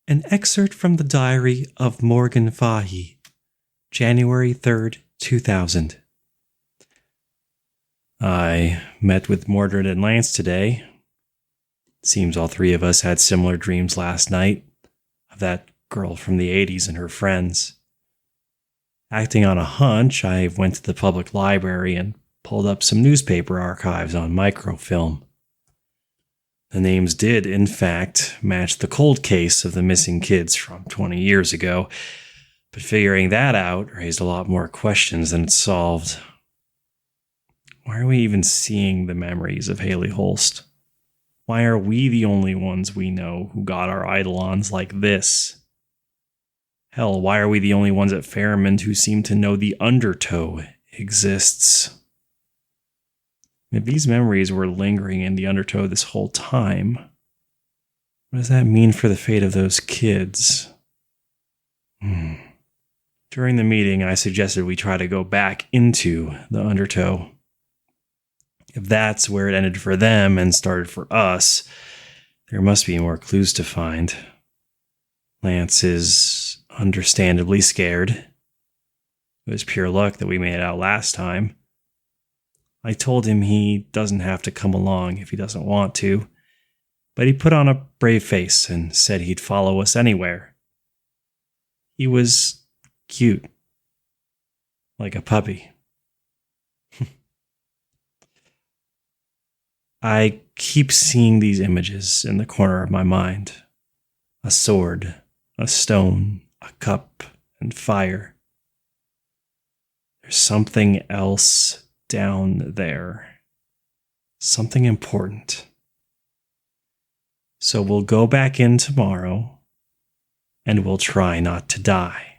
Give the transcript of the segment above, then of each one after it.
An excerpt from the diary of Morgan Fahey, January 3rd, 2000. I met with Mordred and Lance today. Seems all three of us had similar dreams last night of that girl from the 80s and her friends. Acting on a hunch, I went to the public library and pulled up some newspaper archives on microfilm. The names did, in fact, match the cold case of the missing kids from 20 years ago, but figuring that out raised a lot more questions than it solved. Why are we even seeing the memories of Haley Holst? Why are we the only ones we know who got our Eidolons like this? Hell, why are we the only ones at Fairmont who seem to know the undertow exists? If these memories were lingering in the undertow this whole time, what does that mean for the fate of those kids? During the meeting, I suggested we try to go back into the undertow. If that's where it ended for them and started for us, there must be more clues to find. Lance is understandably scared. It was pure luck that we made it out last time. I told him he doesn't have to come along if he doesn't want to, but he put on a brave face and said he'd follow us anywhere. He was cute, like a puppy. I keep seeing these images in the corner of my mind. A sword, a stone, a cup, and fire. There's something else down there. Something important. So we'll go back in tomorrow, and we'll try not to die.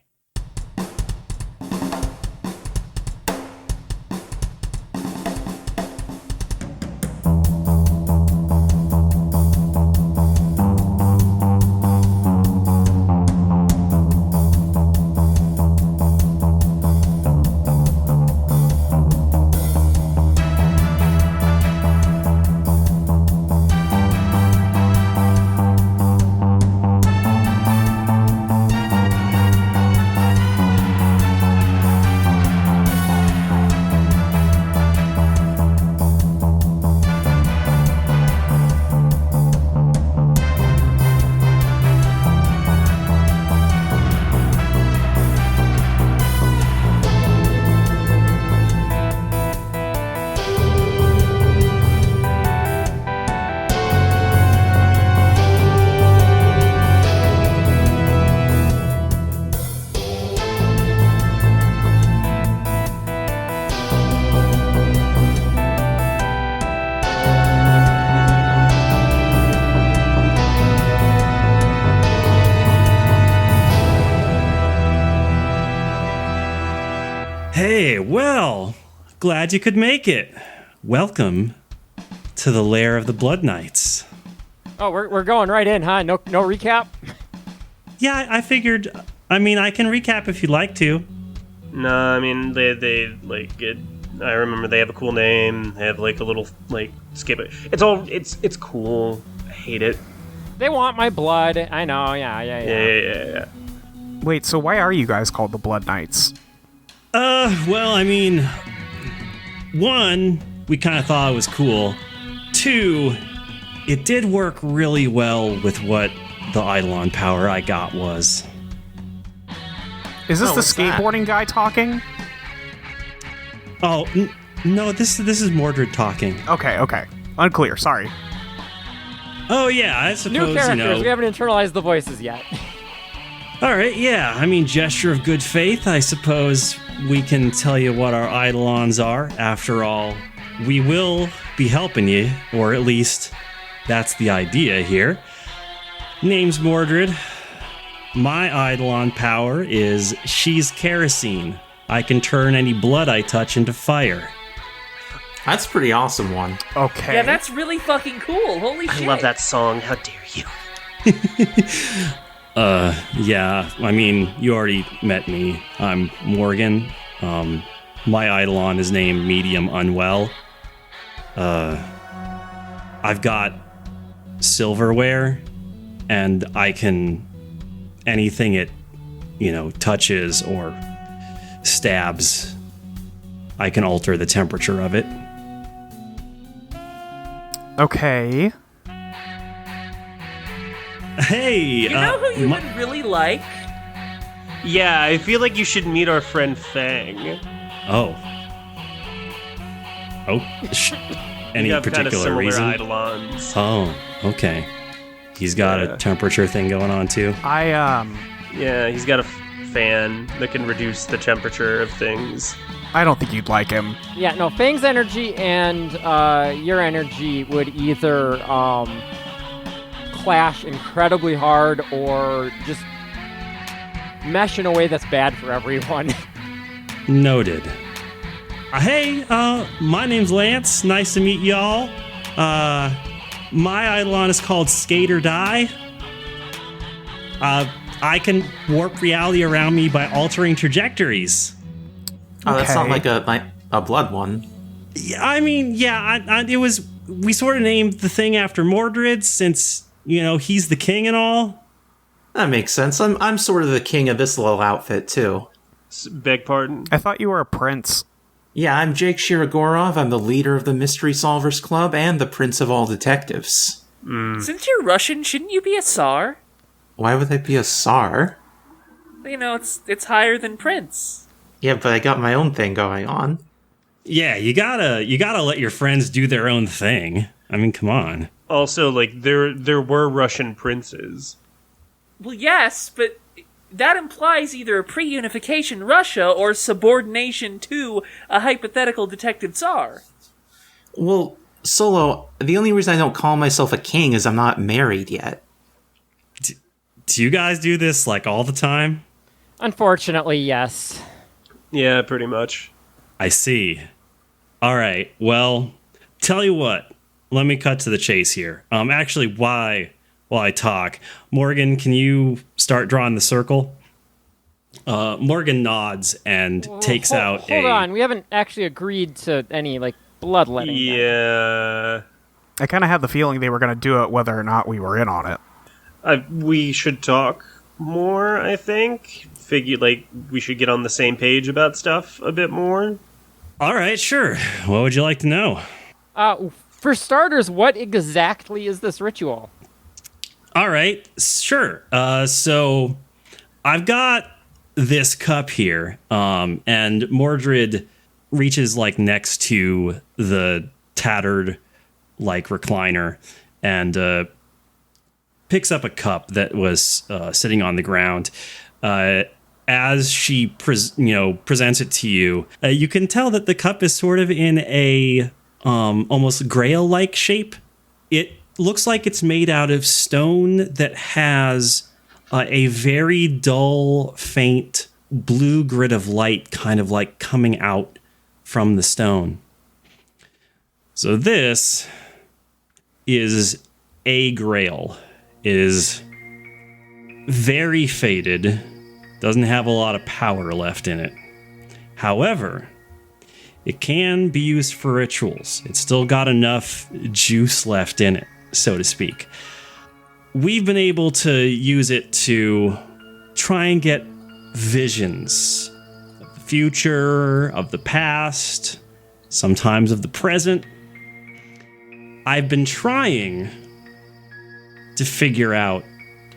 Hey, well, glad you could make it. Welcome to the lair of the Blood Knights. Oh, we're going right in, huh? No recap? Yeah, I figured. I mean, I can recap if you'd like to. No, I mean they like it. I remember they have a cool name. They have like a little like skip. It's cool. I hate it. They want my blood. I know. Yeah. Wait, so why are you guys called the Blood Knights? Well, I mean, one, we kind of thought it was cool. Two, it did work really well with what the Eidolon power I got was. Is this the skateboarding guy talking? Oh, no, this is Mordred talking. Okay. Unclear, sorry. Oh, yeah, I suppose, New characters, we haven't internalized the voices yet. All right, yeah, I mean, gesture of good faith, I suppose we can tell you what our Eidolons are. After all, we will be helping you, or at least that's the idea here. Name's Mordred. My Eidolon power is she's Kerosene. I can turn any blood I touch into fire. That's a pretty awesome one. Okay. Yeah, that's really fucking cool. Holy shit. I love that song. How dare you? Yeah, I mean, you already met me. I'm Morgan. My Eidolon is named Medium Unwell. I've got silverware, and I can anything it, touches or stabs, I can alter the temperature of it. Okay. Hey! You know who you would really like? Yeah, I feel like you should meet our friend Fang. Oh. Any You have particular kind of similar reason? Eidolons. Oh, okay. He's got a temperature thing going on too. Yeah, he's got a fan that can reduce the temperature of things. I don't think you'd like him. Yeah, no, Fang's energy and your energy would either clash incredibly hard or just mesh in a way that's bad for everyone. Noted. Hey, my name's Lance. Nice to meet y'all. My Eidolon is called Skate or Die. I can warp reality around me by altering trajectories. Oh, that's not like a blood one. I mean, yeah, it was. We sort of named the thing after Mordred since he's the king and all. That makes sense. I'm sort of the king of this little outfit too. Beg pardon? I thought you were a prince. Yeah, I'm Jake Shirogorov. I'm the leader of the Mystery Solvers Club and the prince of all detectives. Since you're Russian, shouldn't you be a Tsar? Why would I be a Tsar? It's higher than prince. Yeah, but I got my own thing going on. Yeah, you gotta let your friends do their own thing. I mean, come on. Also, there were Russian princes. Well, yes, but that implies either a pre-unification Russia or subordination to a hypothetical detected Tsar. Well, Solo, the only reason I don't call myself a king is I'm not married yet. Do you guys do this all the time? Unfortunately, yes. Yeah, pretty much. I see. All right. Well, tell you what. Let me cut to the chase here. Actually, while I talk, Morgan, can you start drawing the circle? Morgan nods and takes out Hold on, we haven't actually agreed to any bloodletting. Yeah. I kind of had the feeling they were going to do it whether or not we were in on it. We should talk more, I think. We should get on the same page about stuff a bit more. All right, sure. What would you like to know? For starters, what exactly is this ritual? All right, sure. So I've got this cup here, and Mordred reaches next to the tattered recliner and picks up a cup that was sitting on the ground. As she presents it to you, you can tell that the cup is sort of in a almost grail-like shape. It looks like it's made out of stone that has a very dull, faint blue grid of light kind of coming out from the stone. So this is a grail. It is very faded, doesn't have a lot of power left in it. However, it can be used for rituals. It's still got enough juice left in it, so to speak. We've been able to use it to try and get visions of the future, of the past, sometimes of the present. I've been trying to figure out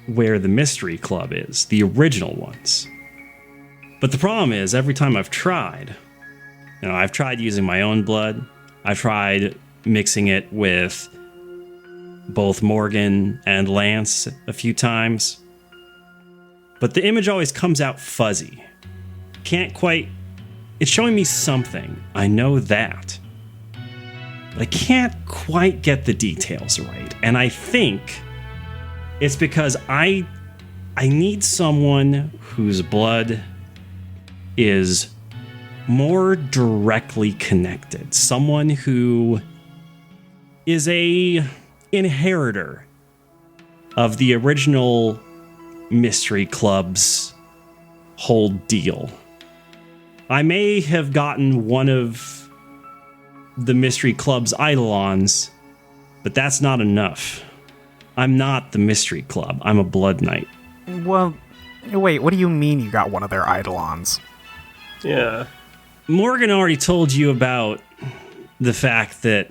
where the Mystery Club is, the original ones. But the problem is, every time I've tried, I've tried using my own blood, I've tried mixing it with both Morgan and Lance a few times, but the image always comes out fuzzy. Can't quite... It's showing me something, I know that, but I can't quite get the details right, and I think it's because I need someone whose blood is more directly connected. Someone who is a inheritor of the original Mystery Club's whole deal. I may have gotten one of the Mystery Club's Eidolons, but that's not enough. I'm not the Mystery Club. I'm a Blood Knight. Well, Wait, what do you mean you got one of their Eidolons? Yeah. Morgan already told you about the fact that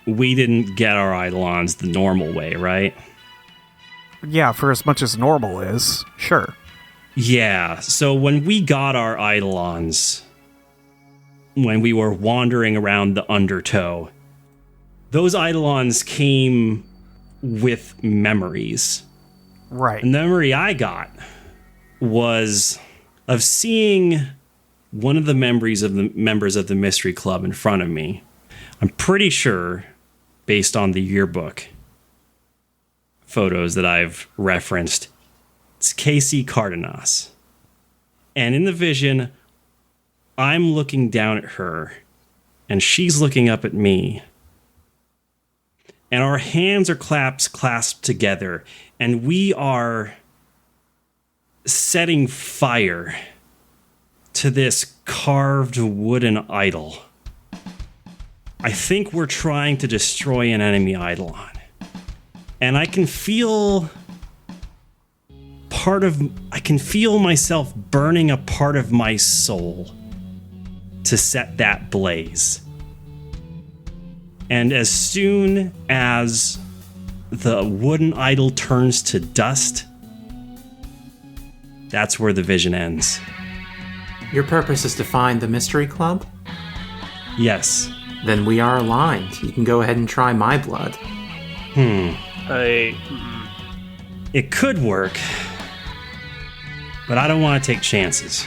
we didn't get our Eidolons the normal way, right? Yeah, for as much as normal is, sure. Yeah, so when we got our Eidolons, when we were wandering around the Undertow, those Eidolons came with memories. Right. The memory I got was of seeing one of the members of the Mystery Club in front of me. I'm pretty sure, based on the yearbook photos that I've referenced, it's Kacey Cardenas. And in the vision, I'm looking down at her, and she's looking up at me. And our hands are clasped together, and we are setting fire to this carved wooden idol. I think we're trying to destroy an enemy Eidolon. And I can feel myself burning a part of my soul to set that blaze. And as soon as the wooden idol turns to dust, that's where the vision ends. Your purpose is to find the Mystery Club? Yes. Then we are aligned. You can go ahead and try my blood. It could work, but I don't want to take chances.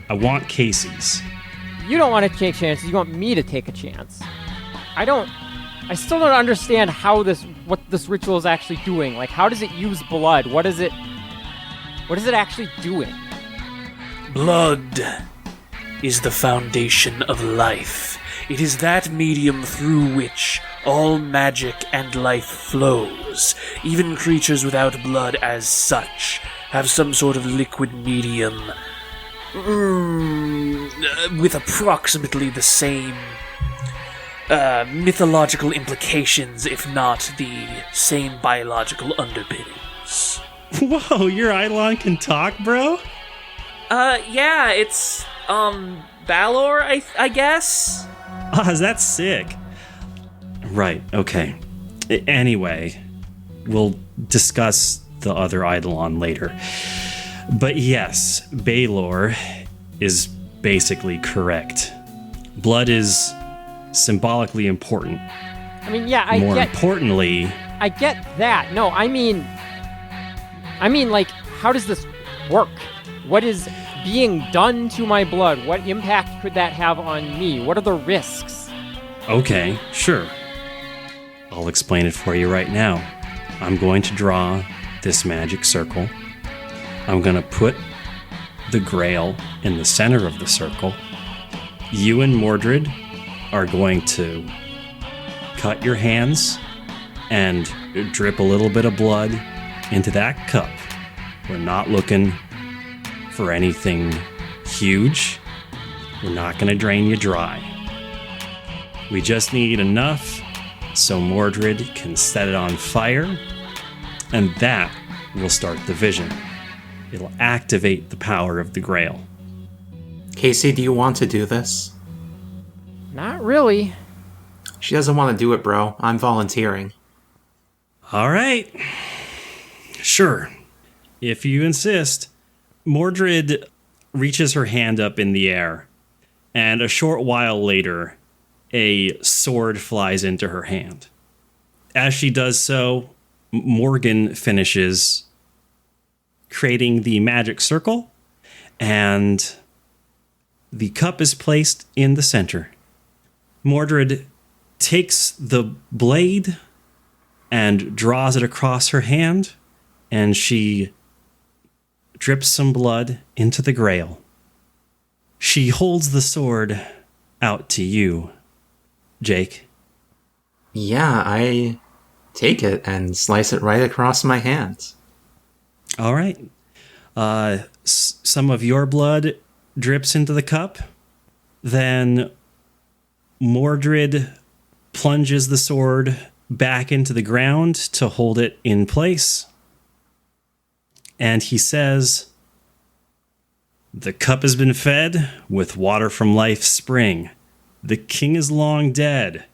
I want Kacey's. You don't want to take chances. You want me to take a chance. I still don't understand what this ritual is actually doing. Like, how does it use blood? What is it actually doing? Blood is the foundation of life. It is that medium through which all magic and life flows. Even creatures without blood as such have some sort of liquid medium with approximately the same mythological implications, if not the same biological underpinnings. Whoa, your Eidolon can talk, bro? Yeah, it's, Balor, I guess? Ah, that's sick. Right, okay. Anyway, we'll discuss the other Eidolon later. But yes, Balor is basically correct. Blood is symbolically important. I mean, yeah, More importantly... I get that. No, I mean, like, how does this work? What is being done to my blood? What impact could that have on me? What are the risks? Okay, sure. I'll explain it for you right now. I'm going to draw this magic circle. I'm going to put the grail in the center of the circle. You and Mordred are going to cut your hands and drip a little bit of blood into that cup. We're not looking for anything huge. We're not going to drain you dry. We just need enough so Mordred can set it on fire, and that will start the vision. It'll activate the power of the Grail. Kacey, do you want to do this? Not really. She doesn't want to do it, bro. I'm volunteering. All right. Sure. If you insist. Mordred reaches her hand up in the air, and a short while later, a sword flies into her hand. As she does so, Morgan finishes creating the magic circle, and the cup is placed in the center. Mordred takes the blade and draws it across her hand, and she drips some blood into the Grail. She holds the sword out to you, Jake. Yeah, I take it and slice it right across my hands. All right. Some of your blood drips into the cup. Then Mordred plunges the sword back into the ground to hold it in place. And he says, The cup has been fed with water from life's spring. The king is long dead,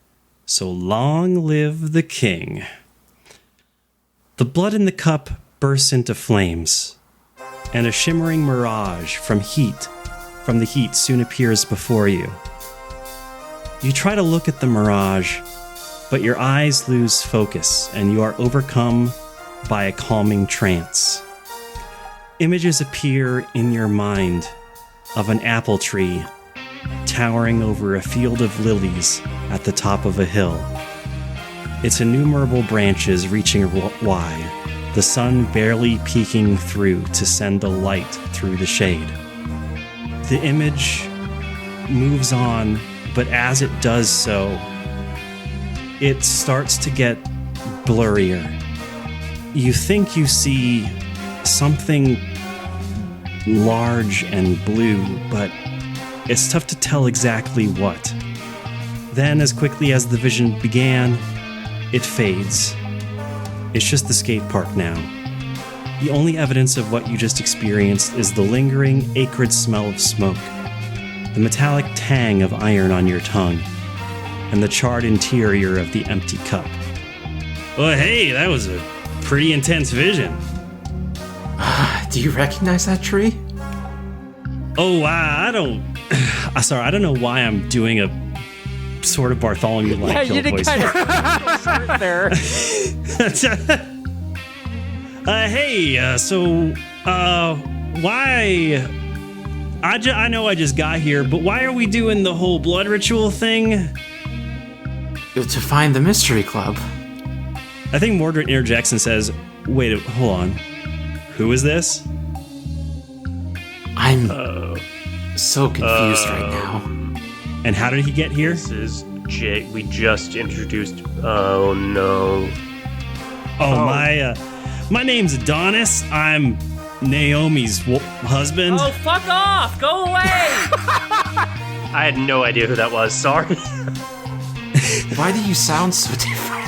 so long live the king. The blood in the cup bursts into flames, and a shimmering mirage from the heat soon appears before you. You try to look at the mirage, but your eyes lose focus, and you are overcome by a calming trance. Images appear in your mind of an apple tree towering over a field of lilies at the top of a hill. Its innumerable branches reaching wide, the sun barely peeking through to send the light through the shade. The image moves on, but as it does so, it starts to get blurrier. You think you see something large and blue, but it's tough to tell exactly what. Then, as quickly as the vision began, it fades. It's just the skate park now. The only evidence of what you just experienced is the lingering, acrid smell of smoke, the metallic tang of iron on your tongue, and the charred interior of the empty cup. Well, hey, that was a pretty intense vision. Do you recognize that tree? Oh, I don't... Sorry, I don't know why I'm doing a sort of Bartholomew-like Yeah, you did voice. kind of start there. Why... I know I just got here, but why are we doing the whole blood ritual thing? To find the mystery club. I think Mordred interjects and says, wait, hold on. Who is this? I'm so confused right now. And how did he get here? This is Jake. We just introduced. Oh no. My name's Adonis. I'm Naomi's husband. Oh, fuck off! Go away! I had no idea who that was. Sorry. Why do you sound so different?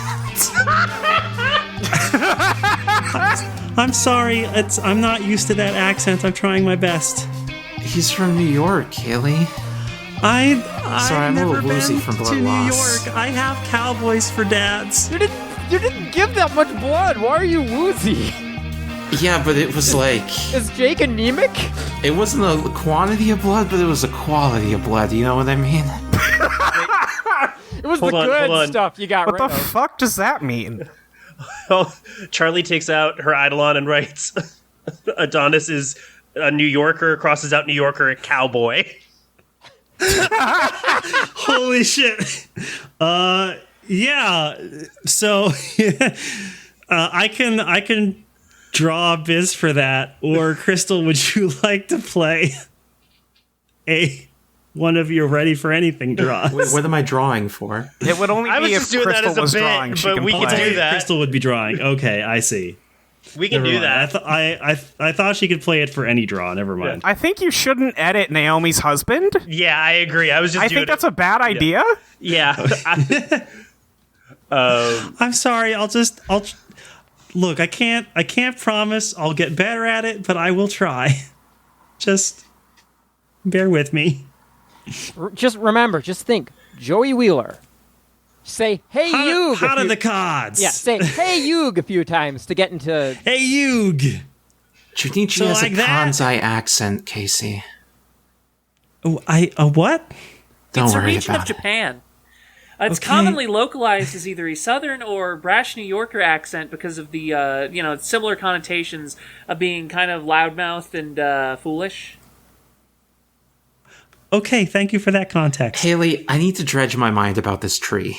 I'm sorry. I'm not used to that accent. I'm trying my best. He's from New York, Haley. Sorry, I'm a little woozy from blood loss. York. I have cowboys for dads. You didn't give that much blood. Why are you woozy? Yeah, but it was like... Is Jake anemic? It wasn't a quantity of blood, but it was a quality of blood. You know what I mean? It was Hold the on, good hold on. stuff you got What rid the of. fuck does that mean? Oh, Charlie takes out her Eidolon and writes, Adonis is a New Yorker, crosses out New Yorker, a cowboy. Holy shit. Yeah. So I can draw a biz for that. Or Crystal, would you like to play one of your ready for anything draws? Wait, what am I drawing for? It would only I was be if just doing that Crystal as a was bit, drawing. She but can we play. can do that. Crystal would be drawing. Okay, I see. We can Never do mind. that. I thought she could play it for any draw. Never mind. I think you shouldn't edit Naomi's husband. Yeah, I agree. I was just I doing think that's a bad idea. Yeah. I'm sorry. I'll look. I can't promise I'll get better at it, but I will try. Just bear with me. Just remember, just think, Joey Wheeler. Say, hey, Yug. How do the cards? Yeah, say, hey, Yug a few times to get into... Hey, Yug. Junichi So has like a that? Kansai accent, Kacey. Oh, what? Don't It's a worry region of about it. Japan. It's Okay. commonly localized as either a Southern or brash New Yorker accent because of the similar connotations of being kind of loudmouthed and foolish. Okay, thank you for that context. Haley, I need to dredge my mind about this tree.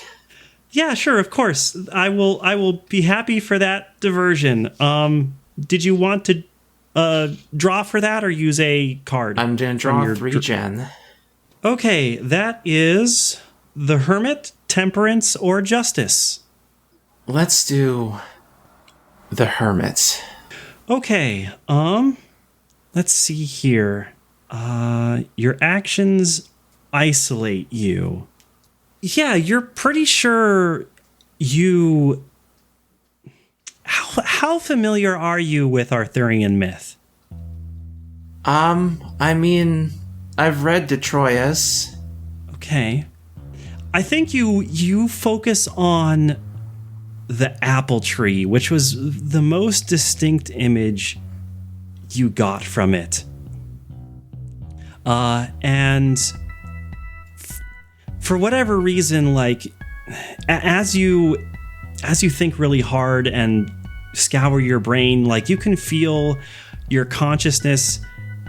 Yeah, sure, of course. I will be happy for that diversion. Did you want to draw for that or use a card? I'm gonna from draw your 3 gen. Okay, that is the Hermit, Temperance, or Justice. Let's do the Hermit. Okay, let's see here. Your actions isolate you. Yeah, you're pretty sure you... How familiar are you with Arthurian myth? I mean, I've read Detroitus. Okay. I think you focus on the apple tree, which was the most distinct image you got from it. And for whatever reason, like, as you think really hard and scour your brain, like, you can feel your consciousness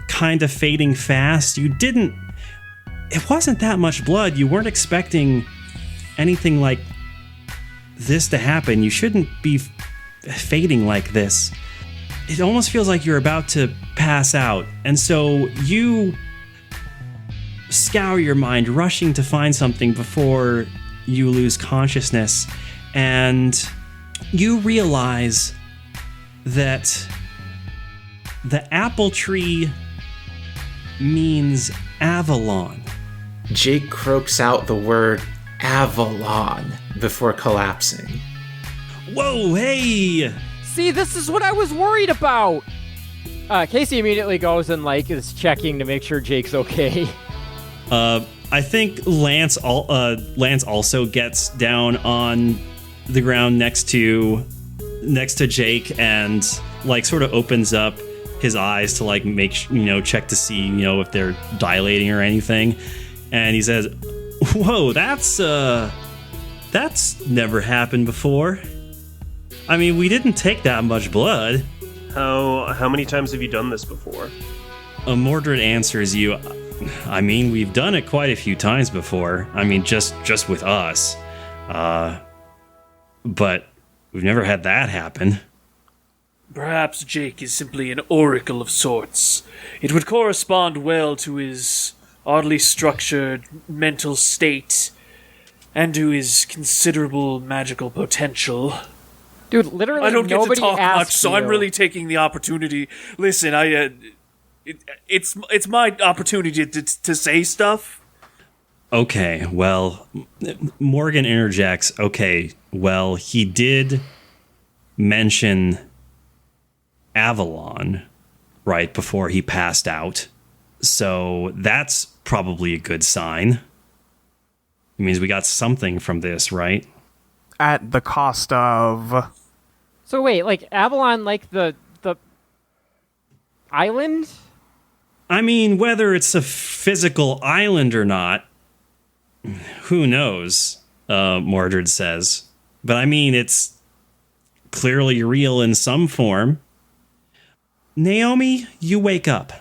kind of fading fast. It wasn't that much blood. You weren't expecting anything like this to happen. You shouldn't be fading like this. It almost feels like you're about to pass out. And so you scour your mind, rushing to find something before you lose consciousness. And you realize that the apple tree means Avalon. Jake croaks out the word Avalon before collapsing. Whoa, hey! See, this is what I was worried about. Kacey immediately goes and is checking to make sure Jake's okay. I think Lance also gets down on the ground next to Jake and sort of opens up his eyes to make check to see if they're dilating or anything, and he says, "Whoa, that's never happened before. I mean, we didn't take that much blood." How many times have you done this before? Mordred answers you, "I mean, we've done it quite a few times before. I mean, just with us, but we've never had that happen." Perhaps Jake is simply an oracle of sorts. It would correspond well to his oddly structured mental state and to his considerable magical potential. Dude, literally I don't get to talk much, so you. I'm really taking the opportunity. Listen, it's my opportunity to say stuff. Okay, well, Morgan interjects. Okay, well, he did mention Avalon right before he passed out, so that's probably a good sign. It means we got something from this, right? At the cost of... So wait, Avalon, the island? I mean, whether it's a physical island or not, who knows, Mordred says. But I mean, it's clearly real in some form. Naomi, you wake up.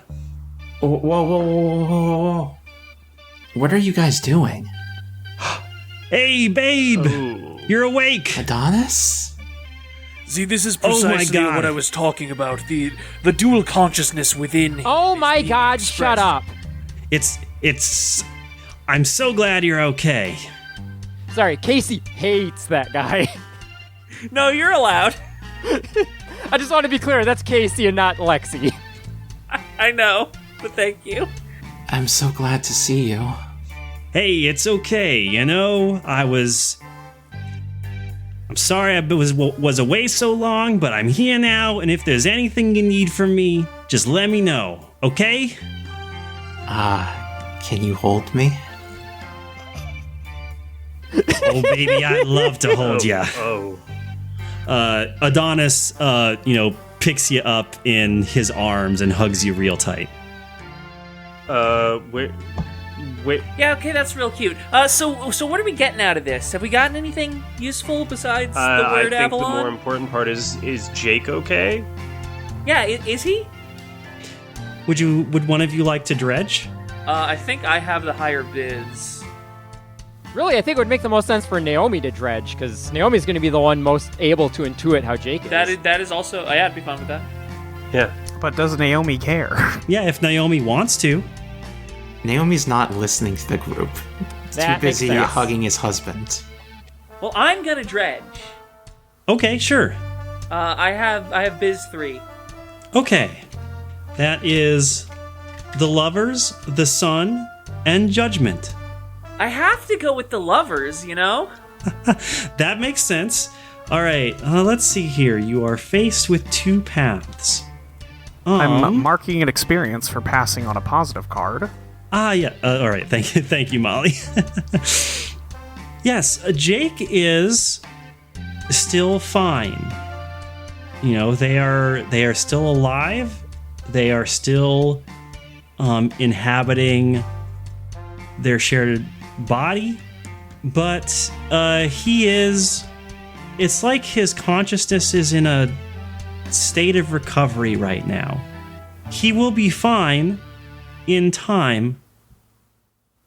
Whoa. What are you guys doing? Hey, babe! Ooh. You're awake! Adonis? See, this is Oh my precisely God. what I was talking about. The dual consciousness within him. Oh my is being god, expressed. shut up. It's... I'm so glad you're okay. Sorry, Kacey hates that guy. No, you're allowed. I just want to be clear, that's Kacey and not Lexi. I know, but thank you. I'm so glad to see you. Hey, it's okay, I'm sorry I was away so long, but I'm here now, and if there's anything you need from me, just let me know, okay? Can you hold me? Oh, baby, I'd love to hold ya. Oh. Adonis, picks you up in his arms and hugs you real tight. Wait. Yeah, okay, that's real cute. So what are we getting out of this? Have we gotten anything useful besides the I word think Avalon? the more important part is Jake okay? Yeah, is he? Would one of you like to dredge? I think I have the higher biz. Really, I think it would make the most sense for Naomi to dredge, because Naomi's going to be the one most able to intuit how Jake is. That is also... yeah, I'd be fine with that. Yeah. But does Naomi care? Yeah, if Naomi wants to. Naomi's not listening to the group. Too That makes busy sense. hugging his husband. Well, I'm gonna dredge. Okay, sure. I have biz 3. Okay. That is the Lovers, the Sun, and Judgment. I have to go with the lovers, That makes sense. All right, let's see here. You are faced with two paths. I'm marking an experience for passing on a positive card. Yeah. All right. Thank you, Molly. Yes, Jake is still fine. You know, they are still alive. They are still inhabiting their shared body, but he is. It's like his consciousness is in a state of recovery right now. He will be fine in time,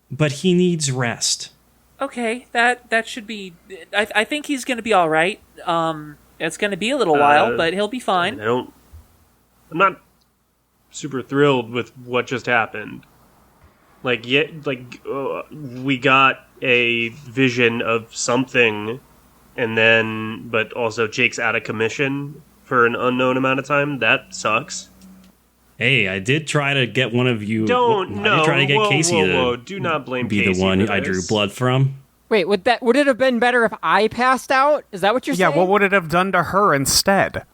but he needs rest. Okay, that should be. I think he's going to be all right. It's going to be a little while, but he'll be fine. I'm not super thrilled with what just happened. We got a vision of something, and then, but also Jake's out of commission for an unknown amount of time. That sucks. Hey, I did try to get one of you. I did try to get Kacey to do not blame be Kacey the one for I this. drew blood from. Wait, would it have been better if I passed out? Is that what you're saying? Yeah, what would it have done to her instead?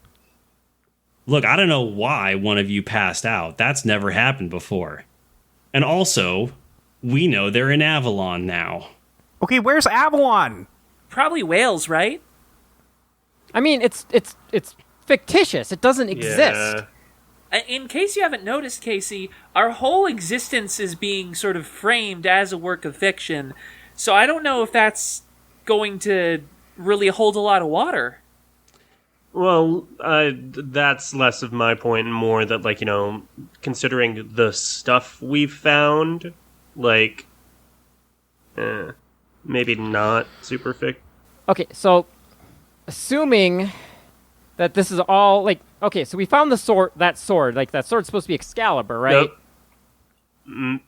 Look, I don't know why one of you passed out. That's never happened before. And also, we know they're in Avalon now. Okay, where's Avalon? Probably Wales, right? I mean, it's fictitious. It doesn't exist. In case you haven't noticed, Kacey, our whole existence is being sort of framed as a work of fiction. So I don't know if that's going to really hold a lot of water. Well, that's less of my point and more that, like, you know, considering the stuff we've found, like, maybe not super fic. Okay, so assuming that this is all like, okay, so we found the sword. That sword's supposed to be Excalibur, right? Nope.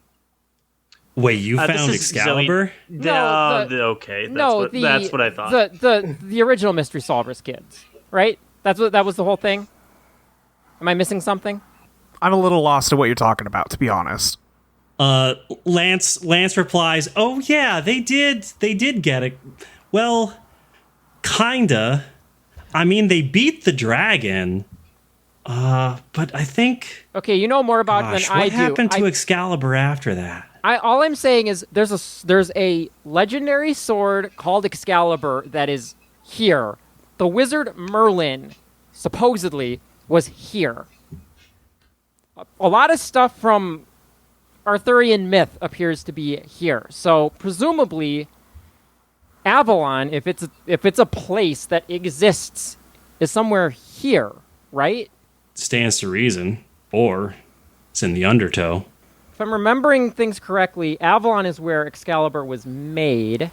Wait, you found Excalibur? Okay, that's what I thought. The original Mystery Solvers kids, right? That was the whole thing. Am I missing something? I'm a little lost at what you're talking about, to be honest. Lance replies, "Oh yeah, they did get it. Well, kinda. I mean, they beat the dragon. But I think. Okay, you know more about Gosh, than I do. what happened to Excalibur after that? All I'm saying is there's a legendary sword called Excalibur that is here. The wizard Merlin supposedly was here. A lot of stuff from Arthurian myth appears to be here. So presumably Avalon, if it's a place that exists, is somewhere here, right? Stands to reason. Or it's in the Undertow. If I'm remembering things correctly, Avalon is where Excalibur was made.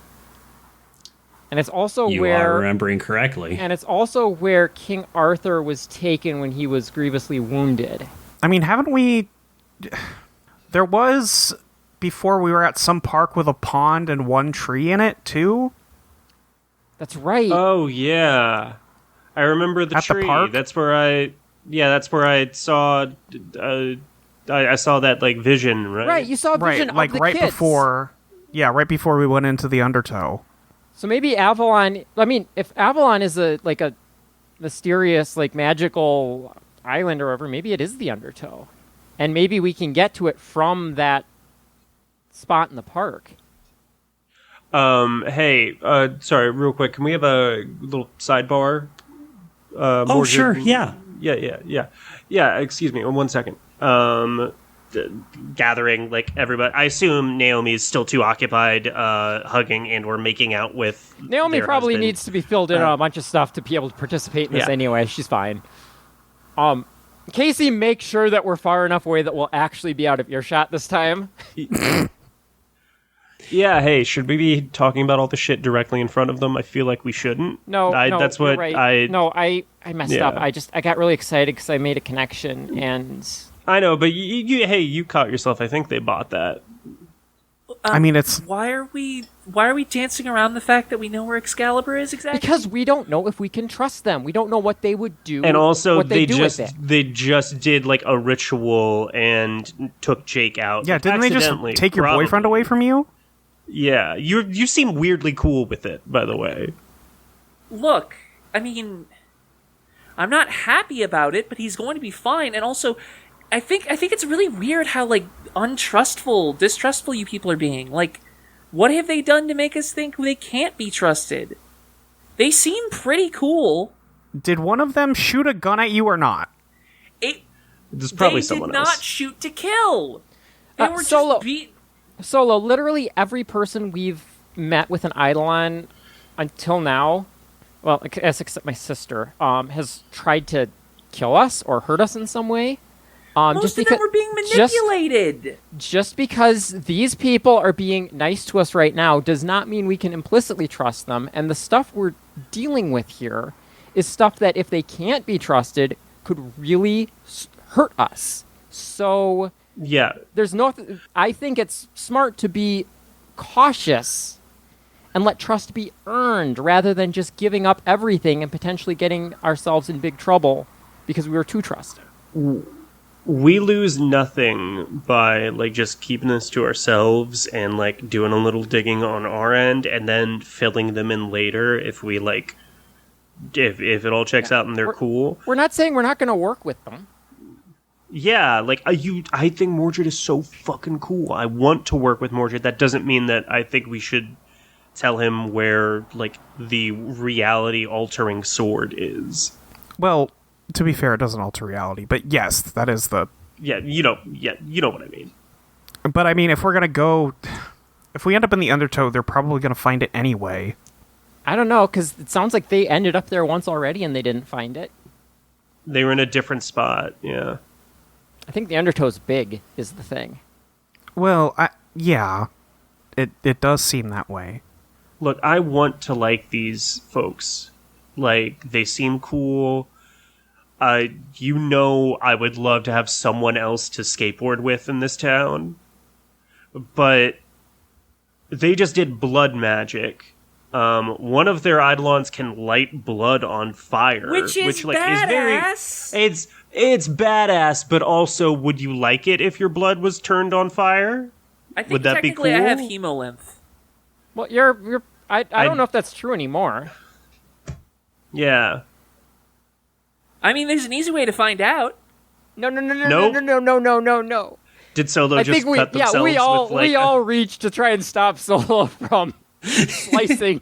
And it's also You are remembering correctly. And it's also where King Arthur was taken when he was grievously wounded. I mean, haven't we... There was, before we were at some park with a pond and one tree in it, too? That's right. Oh, yeah. I remember the At tree. the park? That's where I saw... I saw that, like, vision, right? Right, you saw a vision like of the right kids. before... Yeah, right before we went into the Undertow. So maybe Avalon... I mean, if Avalon is a mysterious, like, magical island or whatever, maybe it is the Undertow. And maybe we can get to it from that spot in the park. Hey, sorry, real quick. Can we have a little sidebar? Sure, yeah. Yeah, excuse me, 1 second. Gathering, like, everybody. I assume Naomi is still too occupied hugging and or making out with Naomi their probably husband. needs to be filled in on a bunch of stuff to be able to participate in this Yeah. anyway. She's fine. Kacey, make sure that we're far enough away that we'll actually be out of earshot this time. Yeah, hey, should we be talking about all the shit directly in front of them? I feel like we shouldn't. No, that's you're what right. I messed Yeah. up. I got really excited because I made a connection, and I know, but you caught yourself. I think they bought that. I mean, it's... Why are we dancing around the fact that we know where Excalibur is exactly? because we don't know if we can trust them. We don't know what they would do. And also, what they do just with it. they just did like a ritual and took Jake out. Yeah, didn't they just Accidentally, take your probably. boyfriend away from you? Yeah, you seem weirdly cool with it, by the way. Look, I mean, I'm not happy about it, but he's going to be fine. And also, I think it's really weird how, like, distrustful you people are being. Like, what have they done to make us think they can't be trusted? They seem pretty cool. Did one of them shoot a gun at you or not? There's probably someone else. They did not shoot to kill. They were Solo. just Solo, literally every person we've met with an Eidolon until now, well, except my sister, has tried to kill us or hurt us in some way. Most of them were being manipulated. Just because these people are being nice to us right now does not mean we can implicitly trust them. And the stuff we're dealing with here is stuff that, if they can't be trusted, could really hurt us. So Yeah. I think it's smart to be cautious and let trust be earned rather than just giving up everything and potentially getting ourselves in big trouble because we were too trusting. We lose nothing by, like, just keeping this to ourselves and, like, doing a little digging on our end and then filling them in later if we, like, if it all checks out and they're cool. We're not saying we're not going to work with them. Yeah, like, I think Mordred is so fucking cool. I want to work with Mordred. That doesn't mean that I think we should tell him where, like, the reality-altering sword is. Well, to be fair, it doesn't alter reality, but yes, that is the... Yeah, you know what I mean. But I mean, if we end up in the Undertow, they're probably going to find it anyway. I don't know, because it sounds like they ended up there once already and they didn't find it. They were in a different spot, yeah. I think the Undertow's big, is the thing. Well, yeah. It does seem that way. Look, I want to like these folks. Like, they seem cool. I would love to have someone else to skateboard with in this town. But they just did blood magic. One of their Eidolons can light blood on fire. Which is badass. It's badass, but also, would you like it if your blood was turned on fire? I think would that be technically cool? I have hemolymph. Well, I don't know if that's true anymore. Yeah. I mean, there's an easy way to find out. No. Did Solo just cut themselves we with, all reached to try and stop Solo from slicing.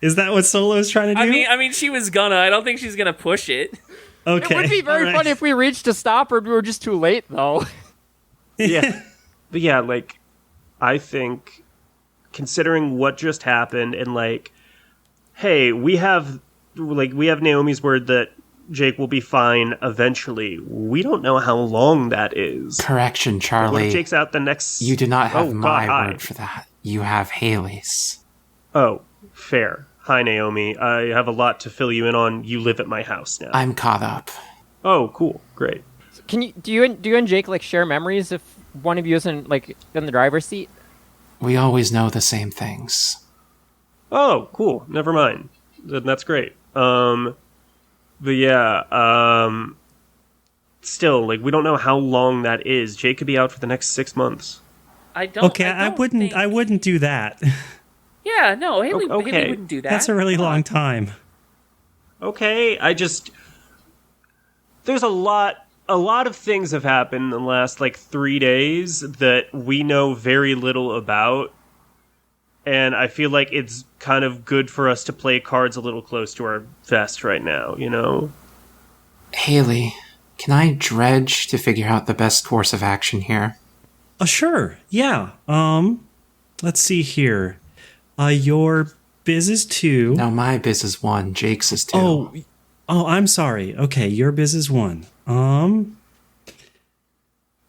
Is that what Solo is trying to do? I mean, she was gonna. I don't think she's gonna push it. Okay. It would be very funny if we reached to stop her, but we were just too late, though. Yeah. But yeah, like, I think, considering what just happened, and, like, hey, we have Naomi's word that Jake will be fine eventually. We don't know how long that is. Correction, What Charlie. if Jake's out the next... You do not have my hi. word for that. You have Haley's. Oh, fair. Hi, Naomi. I have a lot to fill you in on. You live at my house now. I'm caught up. Oh, cool. Great. Do you and Jake, like, share memories if one of you isn't, like, in the driver's seat? We always know the same things. Oh, cool. Never mind. Then that's great. But yeah, still, like, we don't know how long that is. Jake could be out for the next 6 months. I wouldn't do that. Yeah, no, Haley Okay. wouldn't do that. That's a really long time. Okay, there's a lot of things have happened in the last, like, 3 days that we know very little about. And I feel like it's kind of good for us to play cards a little close to our vest right now, you know? Haley, can I dredge to figure out the best course of action here? Sure. Yeah. Let's see here. Your biz is 2. No, my biz is 1. Jake's is 2. Oh, I'm sorry. Okay, your biz is 1.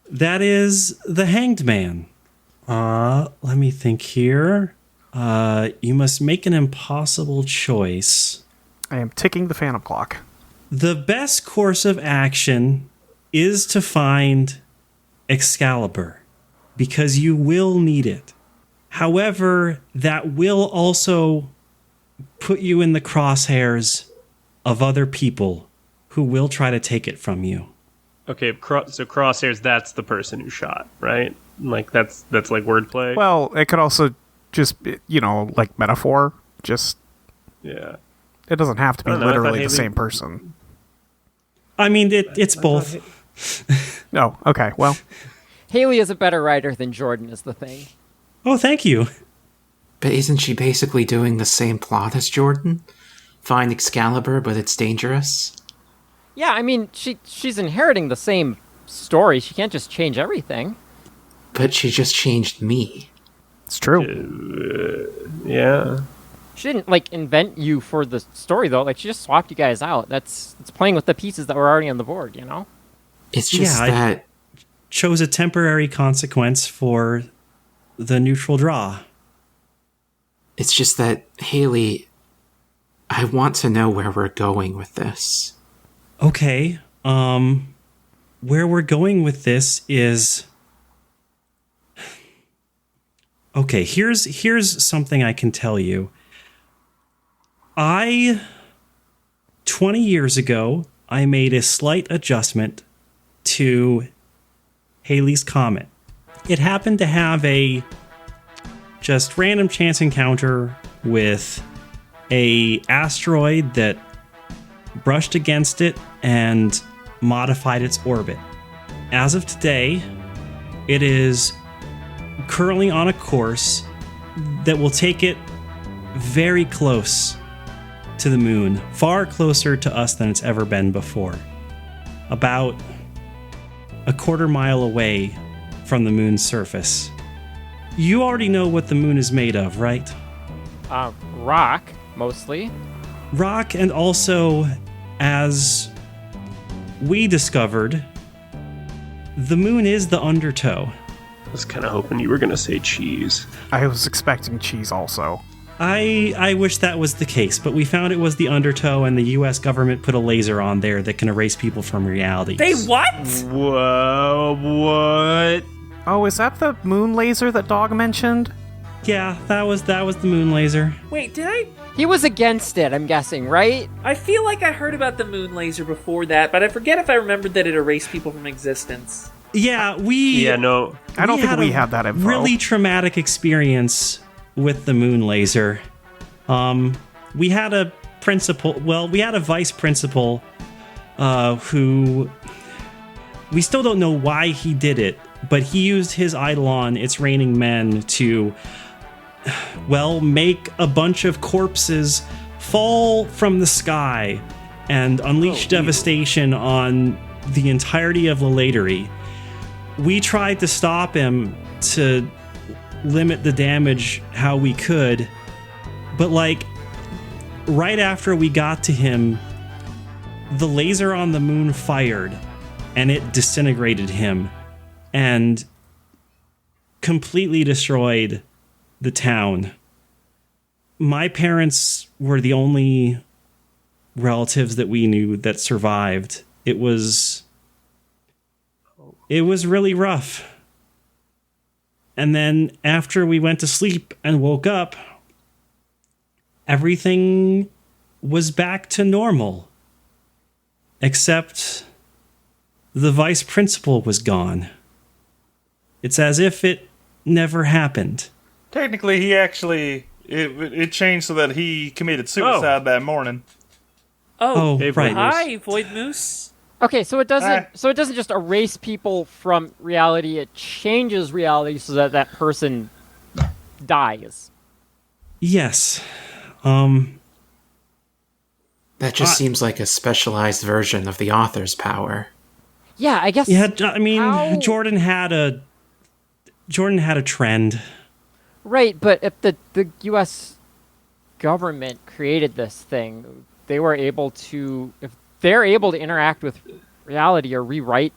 That is the Hanged Man. Let me think here. You must make an impossible choice. I am ticking the phantom clock. The best course of action is to find Excalibur, because you will need it. However, that will also put you in the crosshairs of other people who will try to take it from you. Okay, so Crosshairs, that's the person who shot, right? Like, that's like wordplay? Well, it could also just be, like metaphor. Just, yeah. it doesn't have to be I don't know, I thought literally the Haley- same person. I mean, it's both. Oh, okay. Well, Haley is a better writer than Jordan is the thing. Oh, thank you. But isn't she basically doing the same plot as Jordan? Find Excalibur, but it's dangerous? Yeah, I mean, she's inheriting the same story. She can't just change everything. But she just changed me. it's true. Yeah. She didn't, like, invent you for the story, though. Like, she just swapped you guys out. It's playing with the pieces that were already on the board, you know? It's just that... Chose a temporary consequence for the neutral draw. It's just that, Haley, I want to know where we're going with this. Okay, where we're going with this is... Okay, here's something I can tell you. 20 years ago, I made a slight adjustment to Haley's Comet. It happened to have a just random chance encounter with a asteroid that brushed against it and modified its orbit. As of today, it is currently on a course that will take it very close to the moon, far closer to us than it's ever been before. About a quarter mile away from the moon's surface. You already know what the moon is made of, right? Rock, mostly. Rock, and also, as we discovered, the moon is the undertow. I was kind of hoping you were going to say cheese. I was expecting cheese also. I wish that was the case, but we found it was the undertow, and the U.S. government put a laser on there that can erase people from reality. They what? Whoa, what? Oh, is that the moon laser that Dog mentioned? Yeah, that was the moon laser. Wait, did I? He was against it, I'm guessing, right? I feel like I heard about the moon laser before that, but I forget if I remembered that it erased people from existence. Yeah, No. I don't think we had that info. Really traumatic experience with the moon laser. We had a vice principal who we still don't know why he did it, but he used his Eidolon, its raining men, to make a bunch of corpses fall from the sky and unleash devastation on the entirety of Lalatery. We tried to stop him to limit the damage how we could, but right after we got to him, the laser on the moon fired and it disintegrated him and completely destroyed the town. My parents were the only relatives that we knew that survived. It was really rough. And then after we went to sleep and woke up, everything was back to normal. Except the vice principal was gone. It's as if it never happened. Technically, he actually... It changed so that he committed suicide that morning. Oh, right. Hi, Void Moose. Okay, so it doesn't just erase people from reality, it changes reality so that that person dies. Yes. That just seems like a specialized version of the author's power. Yeah, I guess. Yeah, I mean, Jordan had a trend. Right, but if the U.S. government created this thing, they were able to, if they're able to interact with reality or rewrite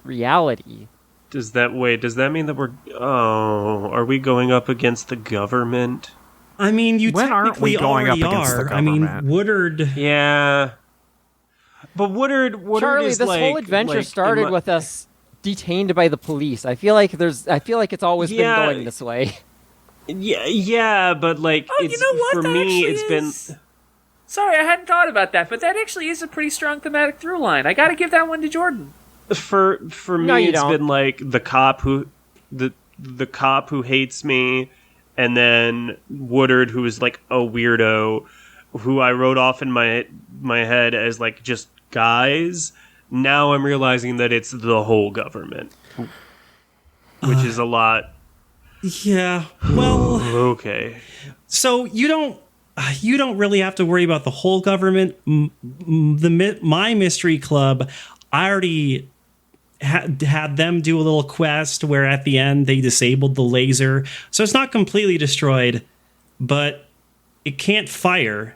reality. Does that mean that are we going up against the government? I mean, When aren't we going up against the I mean, government? Woodard. Yeah. But Woodard Charlie, is this whole adventure started with us detained by the police. I feel like it's always been going this way. Yeah, but it's, you know what? for That me, actually it's is... been. Sorry, I hadn't thought about that, but that actually is a pretty strong thematic through line. I gotta give that one to Jordan. For No, me, you it's don't. been the cop who hates me, and then Woodard, who is a weirdo, who I wrote off in my head as just guys, Now I'm realizing that it's the whole government, which is a lot. Yeah. Well, Okay. so you don't really have to worry about the whole government. My mystery club, I already had them do a little quest where at the end they disabled the laser, so it's not completely destroyed, but it can't fire.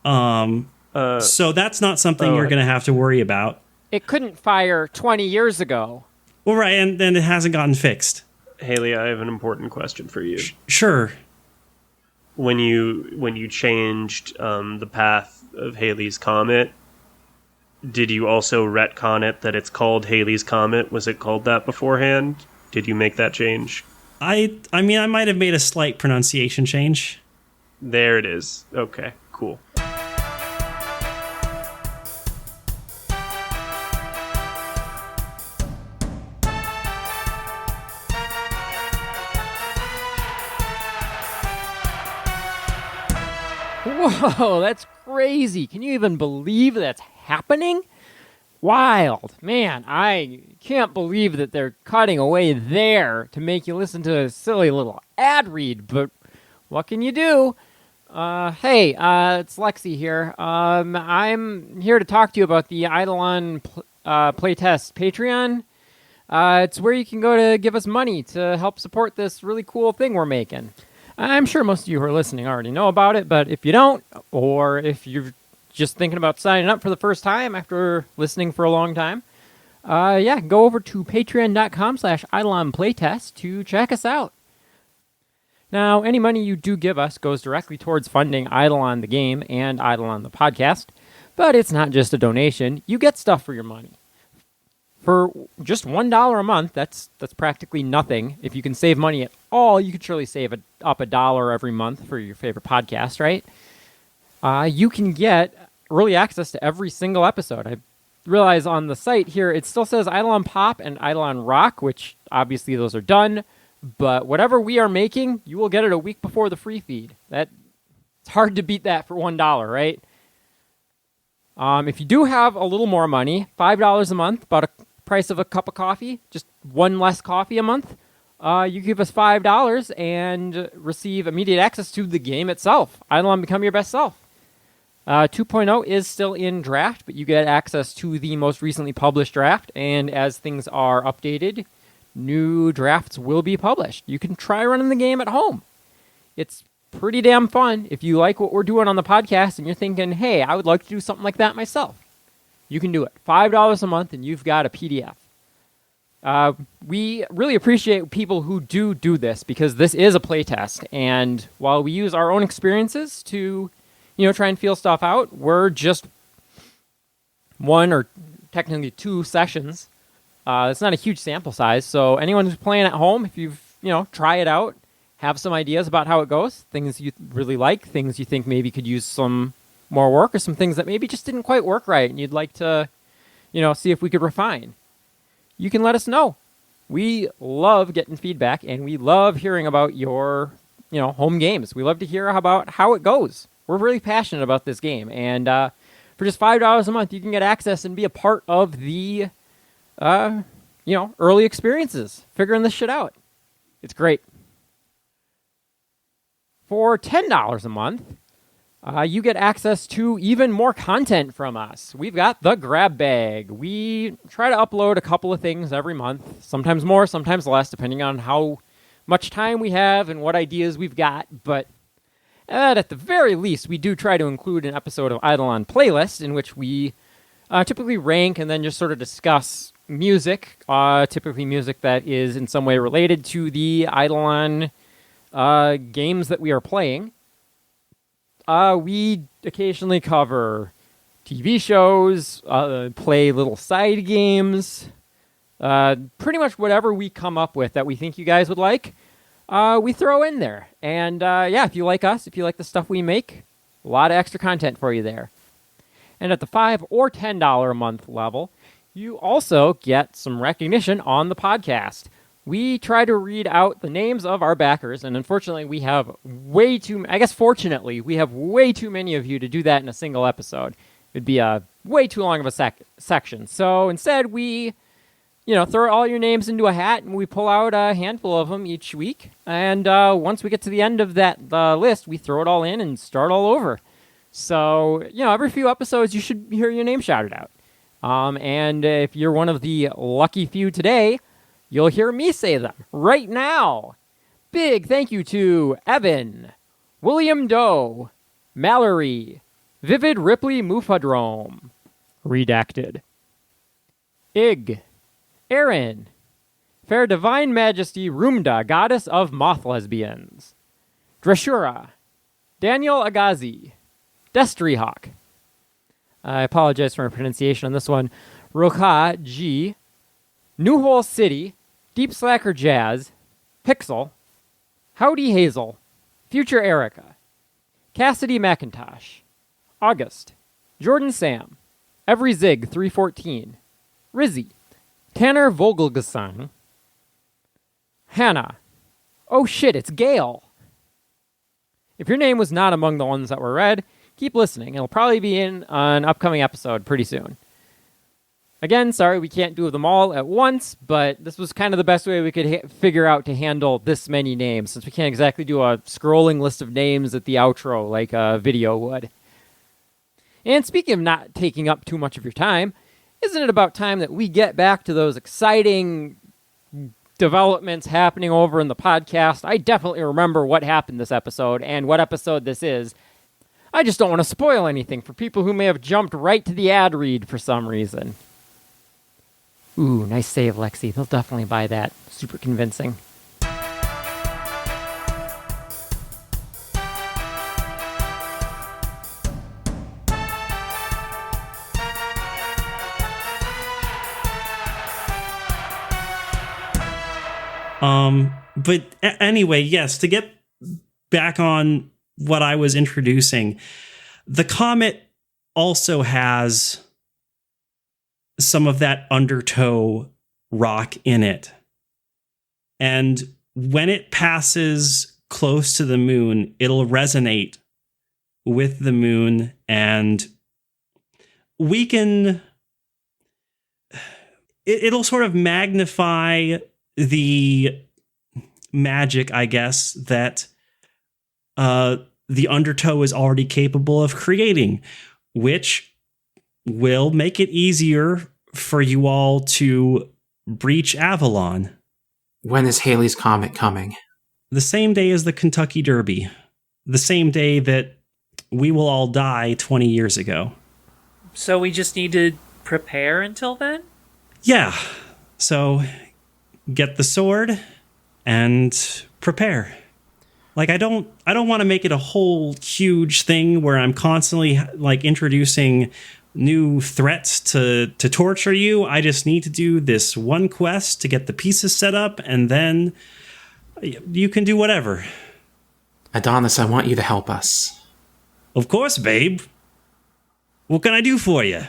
So that's not something you're going to have to worry about. It couldn't fire 20 years ago. Well, right, and then it hasn't gotten fixed. Haley, I have an important question for you. Sure. When you changed the path of Haley's Comet, did you also retcon it that it's called Haley's Comet? Was it called that beforehand? Did you make that change? I mean, I might have made a slight pronunciation change. There it is. Okay, cool. Whoa, that's crazy. Can you even believe that's happening? Wild. Man, I can't believe that they're cutting away there to make you listen to a silly little ad read, but what can you do? Hey, it's Lexi here. I'm here to talk to you about the Eidolon playtest Patreon. It's where you can go to give us money to help support this really cool thing we're making. I'm sure most of you who are listening already know about it, but if you don't, or if you're just thinking about signing up for the first time after listening for a long time, go over to patreon.com/Eidolon playtest to check us out. Now, any money you do give us goes directly towards funding Eidolon the game and Eidolon the podcast, but it's not just a donation. You get stuff for your money. For just $1 a month, that's practically nothing. If you can save money at all, you could surely save up $1 every month for your favorite podcast, right? You can get early access to every single episode. I realize on the site here, it still says Eidolon Pop and Eidolon Rock, which obviously those are done. But whatever we are making, you will get it a week before the free feed. It's hard to beat that for $1, right? If you do have a little more money, $5 a month, about a price of a cup of coffee, just one less coffee a month, you give us $5 and receive immediate access to the game itself. Eidolon Become Your Best Self. 2.0 is still in draft, but you get access to the most recently published draft, and as things are updated, new drafts will be published. You can try running the game at home. It's pretty damn fun. If you like what we're doing on the podcast and you're thinking, hey, I would like to do something like that myself, you can do it. $5 a month and you've got a PDF. We really appreciate people who do this because this is a playtest. And while we use our own experiences to, try and feel stuff out, we're just one or technically two sessions. It's not a huge sample size. So anyone who's playing at home, if you've, try it out, have some ideas about how it goes, things you really like, things you think maybe could use some more work, or some things that maybe just didn't quite work right and you'd like to, see if we could refine. You can let us know. We love getting feedback and we love hearing about your, home games. We love to hear about how it goes. We're really passionate about this game. And for just $5 a month, you can get access and be a part of the, early experiences, figuring this shit out. It's great. For $10 a month, you get access to even more content from us. We've got the grab bag. We try to upload a couple of things every month, sometimes more, sometimes less, depending on how much time we have and what ideas we've got. But at the very least, we do try to include an episode of Eidolon Playlist in which we typically rank and then just sort of discuss music, typically music that is in some way related to the Eidolon games that we are playing. We occasionally cover TV shows, play little side games, pretty much whatever we come up with that we think you guys would like, we throw in there. And if you like us, if you like the stuff we make, a lot of extra content for you there. And at the $5 or $10 a month level, you also get some recognition on the podcast. We try to read out the names of our backers, and unfortunately we have fortunately, we have way too many of you to do that in a single episode. It'd be a way too long of a section. So instead, we, throw all your names into a hat, and we pull out a handful of them each week. And once we get to the end of that list, we throw it all in and start all over. So, every few episodes, you should hear your name shouted out. And if you're one of the lucky few today, you'll hear me say them right now. Big thank you to Evan, William Doe, Mallory, Vivid Ripley Mufadrome, Redacted, Ig, Aaron, Fair Divine Majesty Rumda, Goddess of Moth Lesbians, Drashura, Daniel Agazi, Destry Hawk. I apologize for my pronunciation on this one. Roka G, New Hole City, Deep Slacker Jazz, Pixel, Howdy Hazel, Future Erica, Cassidy McIntosh, August, Jordan Sam, Every Zig 314, Rizzy, Tanner Vogelgesang, Hannah. Oh shit, it's Gail. If your name was not among the ones that were read, keep listening. It'll probably be in an upcoming episode pretty soon. Again, sorry we can't do them all at once, but this was kind of the best way we could figure out to handle this many names, since we can't exactly do a scrolling list of names at the outro like a video would. And speaking of not taking up too much of your time, isn't it about time that we get back to those exciting developments happening over in the podcast? I definitely remember what happened this episode and what episode this is. I just don't want to spoil anything for people who may have jumped right to the ad read for some reason. Ooh, nice save, Lexi. They'll definitely buy that. Super convincing. But anyway, yes, to get back on what I was introducing, the comet also has some of that undertow rock in it. And when it passes close to the moon, it'll resonate with the moon and weaken. It'll sort of magnify the magic, I guess, that the undertow is already capable of creating, which will make it easier for you all to breach Avalon. When is Haley's Comet coming? The same day as the Kentucky Derby. The same day that we will all die 20 years ago. So we just need to prepare until then? Yeah. So get the sword and prepare. Like, I don't want to make it a whole huge thing where I'm constantly like introducing new threats to torture you. I just need to do this one quest to get the pieces set up, and then you can do whatever. Adonis, I want you to help us. Of course, babe. What can I do for you?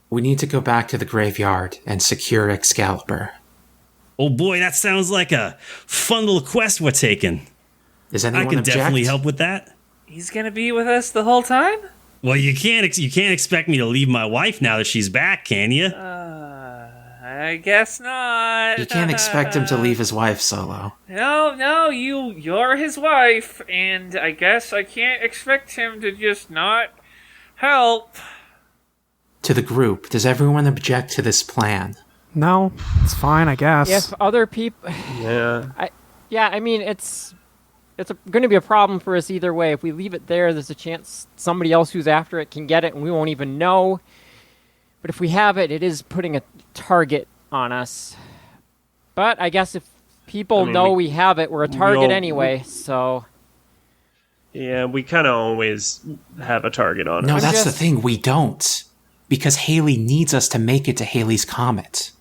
We need to go back to the graveyard and secure Excalibur. Oh boy, that sounds like a fun little quest we're taking. Does anyone I can object? definitely help with that. He's gonna be with us the whole time? Well, you can't expect me to leave my wife now that she's back, can you? I guess not. You can't expect him to leave his wife solo. No, you're his wife, and I guess I can't expect him to just not help. To the group, does everyone object to this plan? No, it's fine, I guess. If other people... Yeah. I mean, it's going to be a problem for us either way. If we leave it there, there's a chance somebody else who's after it can get it, and we won't even know. But if we have it, it is putting a target on us. But I guess if people know we have it, we're a target anyway, so... Yeah, we kind of always have a target on No, us. that's the thing, we don't. Because Haley needs us to make it to Haley's Comet.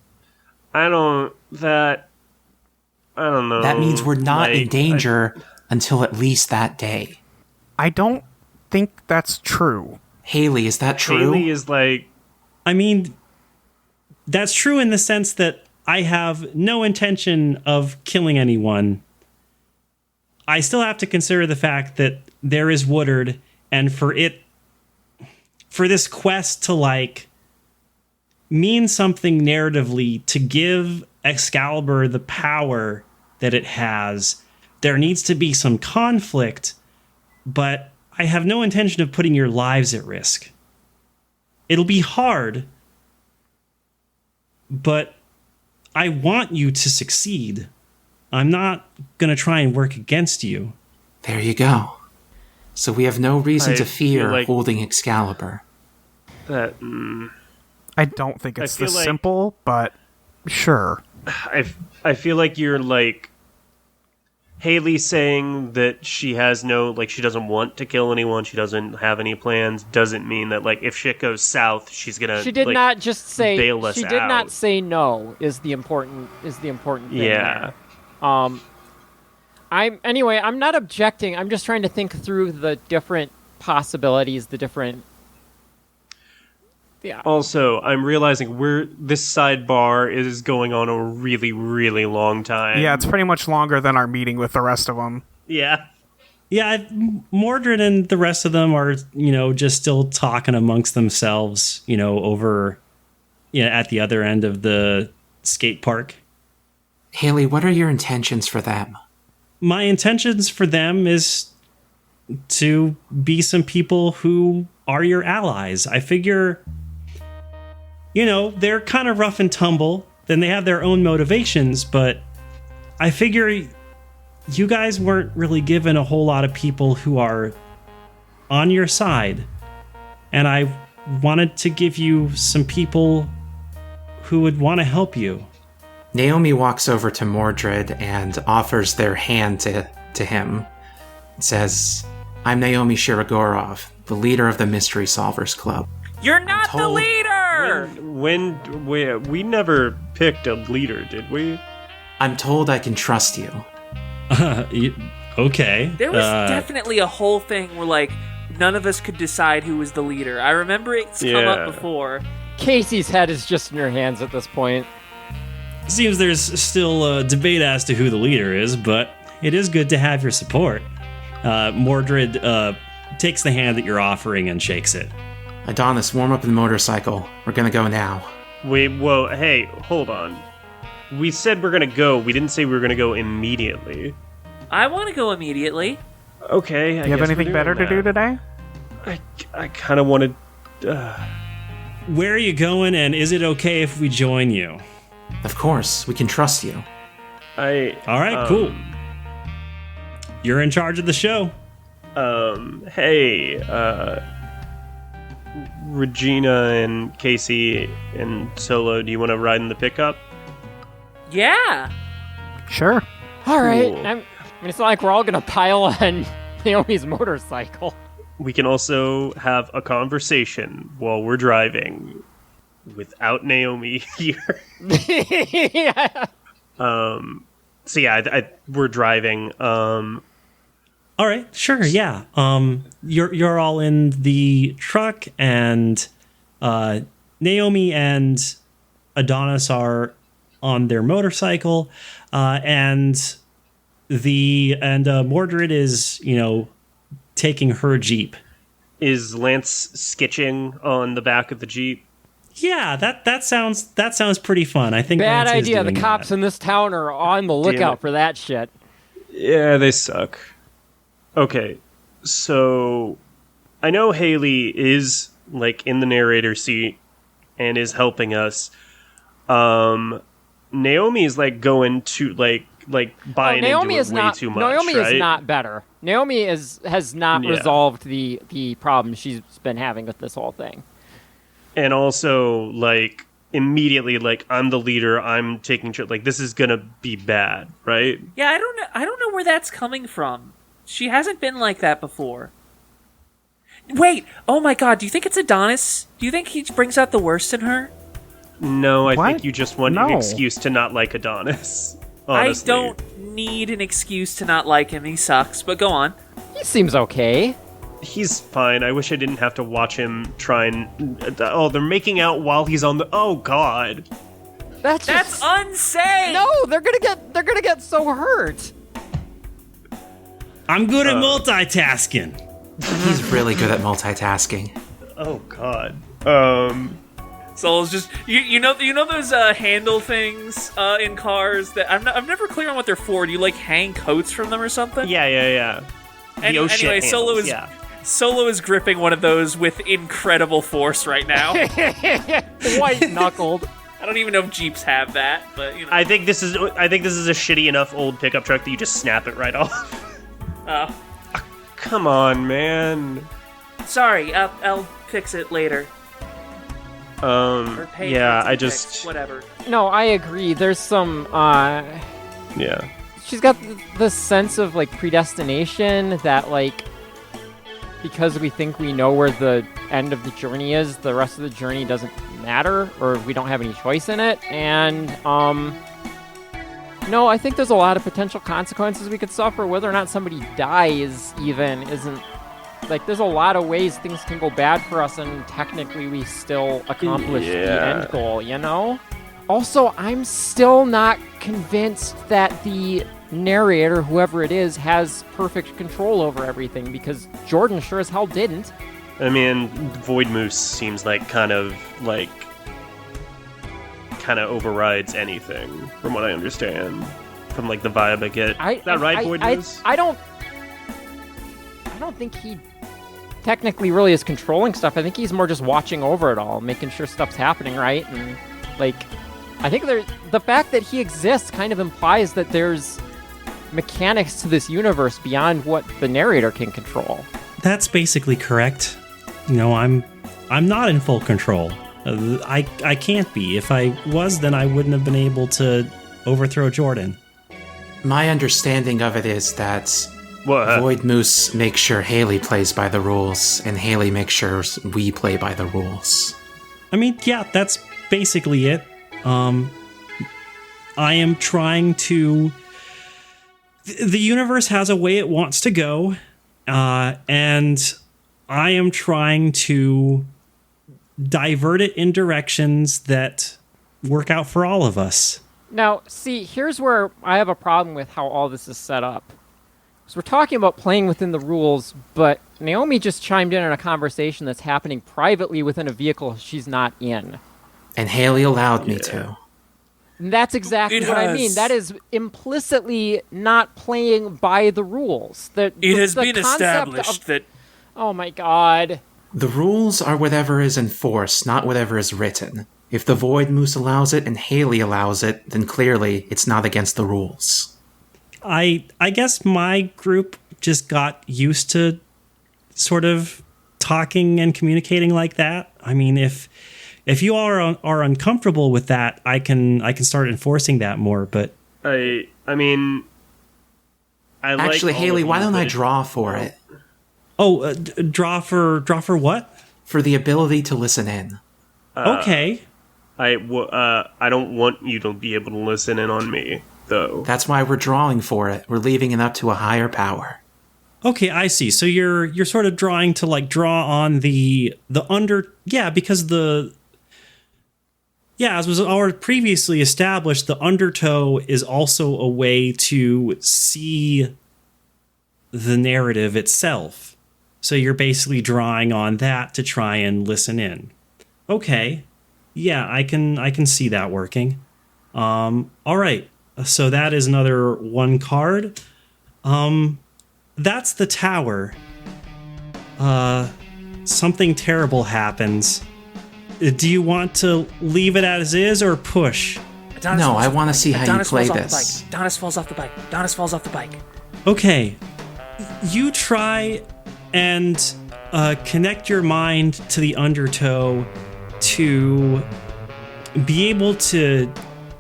I don't know. That means we're not in danger until at least that day. I don't think that's true. Haley, is that true? Haley is like... I mean, that's true in the sense that I have no intention of killing anyone. I still have to consider the fact that there is Woodard, and for it... for this quest to like mean something narratively, to give Excalibur the power that it has, there needs to be some conflict, but I have no intention of putting your lives at risk. It'll be hard, but I want you to succeed. I'm not going to try and work against you. There you go. So we have no reason to fear like holding Excalibur. That I don't think it's feel this like- simple, but sure. I feel like you're like Haley saying that she has no, like, she doesn't want to kill anyone, she doesn't have any plans, doesn't mean that, like, if shit goes south, she's gonna. She did like, not just say. bail us She did not out. say no. Is the important thing. Yeah. There. I'm not objecting. I'm just trying to think through the different possibilities, the different. Yeah. Also, I'm realizing this sidebar is going on a really, really long time. Yeah, it's pretty much longer than our meeting with the rest of them. Yeah. Yeah, Mordred and the rest of them are, just still talking amongst themselves, over at the other end of the skate park. Haley, what are your intentions for them? My intentions for them is to be some people who are your allies. I figure, they're kind of rough and tumble, then they have their own motivations, but I figure you guys weren't really given a whole lot of people who are on your side, and I wanted to give you some people who would want to help you. Naomi walks over to Mordred and offers their hand to him. It says, I'm Naomi Shirogorov, the leader of the Mystery Solvers Club. You're not the told- leader! We never picked a leader, did we? I'm told I can trust you. Okay. There was definitely a whole thing where, like, none of us could decide who was the leader. I remember it's come Yeah. up before. Casey's head is just in her hands at this point. Seems there's still a debate as to who the leader is, but it is good to have your support. Mordred takes the hand that you're offering and shakes it. Adonis, warm up the motorcycle. We're gonna go now. Hey, hold on. We said we're gonna go. We didn't say we were gonna go immediately. I want to go immediately. Okay, Do you have anything better to do today? I kind of wanted... Where are you going, and is it okay if we join you? Of course, we can trust you. All right, cool. You're in charge of the show. Hey, Regina and Kacey and Solo, do you want to ride in the pickup? Yeah. Sure. All right. Cool. I mean, it's not like we're all gonna pile on Naomi's motorcycle. We can also have a conversation while we're driving without Naomi here. Yeah. So yeah, we're driving. All right, sure, yeah. You're all in the truck, and Naomi and Adonis are on their motorcycle, and Mordred is, taking her Jeep. Is Lance sketching on the back of the Jeep? Yeah, that sounds pretty fun. I think Bad Lance is idea. The doing cops that. in this town are on the lookout for that shit. Yeah, they suck. Okay, so I know Haley is like in the narrator seat and is helping us. Naomi is like going to like buying Naomi into is it way not. too much. Naomi right? is not better. Naomi has not Yeah. resolved the problem she's been having with this whole thing. And also like immediately like I'm the leader. I'm taking like this is gonna be bad, right? Yeah, I don't know where that's coming from. She hasn't been like that before. Wait, oh my god, do you think it's Adonis? Do you think he brings out the worst in her? No, I What? think you just want an No. excuse to not like Adonis. Honestly. I don't need an excuse to not like him. He sucks, but go on. He seems okay. He's fine. I wish I didn't have to watch him try and... Oh, they're making out while he's on the... Oh, God. That's That's unsafe! no. They're gonna get so hurt. I'm good at multitasking. He's really good at multitasking. Oh God. Solo's just you know those handle things in cars that I'm never clear on what they're for. Do you like hang coats from them or something? Yeah. Anyway, Solo is gripping one of those with incredible force right now. White knuckled. I don't even know if Jeeps have that, but you know. I think this is a shitty enough old pickup truck that you just snap it right off. Oh. Come on, man. Sorry, I'll fix it later. Or pay yeah, for it I to just fix, whatever. No, I agree. There's some, yeah. she's got the sense of, like, predestination that, like, because we think we know where the end of the journey is, the rest of the journey doesn't matter, or we don't have any choice in it, and, no, I think there's a lot of potential consequences we could suffer. Whether or not somebody dies even isn't... Like, there's a lot of ways things can go bad for us, and technically we still accomplish the end goal, you know? Also, I'm still not convinced that the narrator, whoever it is, has perfect control over everything, because Jordan sure as hell didn't. I mean, Void Moose seems like kind of overrides anything, from what I understand. From, like, the vibe I get. Is that right, Void Moose? I don't think he technically really is controlling stuff. I think he's more just watching over it all, making sure stuff's happening right, and, like, I think the fact that he exists kind of implies that there's mechanics to this universe beyond what the narrator can control. That's basically correct. You know, I'm not in full control. I can't be. If I was, then I wouldn't have been able to overthrow Jordan. My understanding of it is that Void Moose makes sure Haley plays by the rules, and Haley makes sure we play by the rules. I mean, yeah, that's basically it. I am trying to... The universe has a way it wants to go, and I am trying to divert it in directions that work out for all of us. Now, see, here's where I have a problem with how all this is set up. So we're talking about playing within the rules, but Naomi just chimed in on a conversation that's happening privately within a vehicle she's not in. And Haley allowed me to. And that's exactly what I mean. That is implicitly not playing by the rules. It has been established that... Oh my god. The rules are whatever is enforced, not whatever is written. If the Void Moose allows it and Haley allows it, then clearly it's not against the rules. I guess my group just got used to sort of talking and communicating like that. I mean, if you all are uncomfortable with that, I can start enforcing that more. But I mean, actually, like Haley, why don't I draw for it? Oh, draw for what? For the ability to listen in. Okay. I don't want you to be able to listen in on me, though. That's why we're drawing for it. We're leaving it up to a higher power. Okay, I see. So you're sort of drawing to, like, draw on the under... Yeah, because as was already previously established, the undertow is also a way to see the narrative itself. So you're basically drawing on that to try and listen in. Okay. Yeah, I can see that working. All right. So that is another one card. That's the tower. Something terrible happens. Do you want to leave it as is or push? No, I want to see how you play this. Adonis falls off the bike. Okay. You try and connect your mind to the undertow to be able to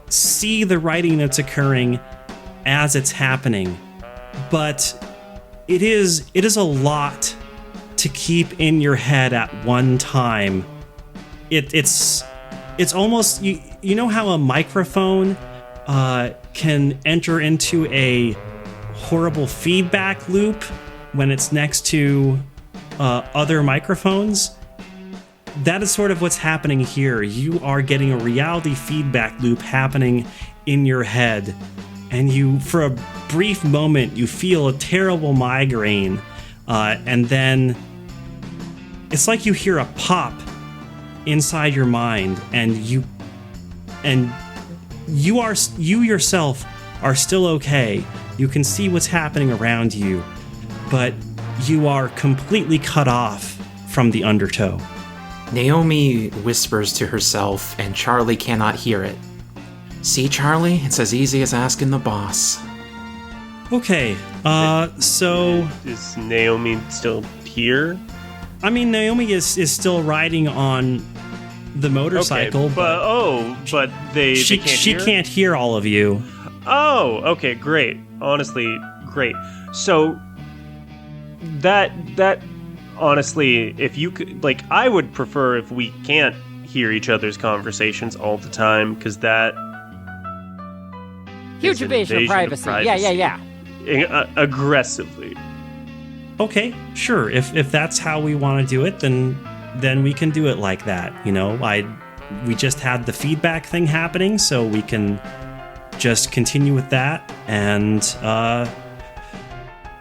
see the writing that's occurring as it's happening. But it is a lot to keep in your head at one time. It's almost, you know how a microphone can enter into a horrible feedback loop when it's next to other microphones? That is sort of what's happening here. You are getting a reality feedback loop happening in your head, and you, for a brief moment, you feel a terrible migraine, and then it's like you hear a pop inside your mind, and you yourself are still okay. You can see what's happening around you, but you are completely cut off from the undertow. Naomi whispers to herself, and Charlie cannot hear it. See, Charlie? It's as easy as asking the boss. Okay, so... Is Naomi still here? I mean, Naomi is still riding on the motorcycle, okay, but she can't hear all of you. Oh, okay, great. Honestly, great. So that honestly, if you could, like, I would prefer if we can't hear each other's conversations all the time, because that Huge invasion of privacy. Yeah. Aggressively. Okay, sure. If that's how we want to do it, then we can do it like that. You know, we just had the feedback thing happening, so we can just continue with that. And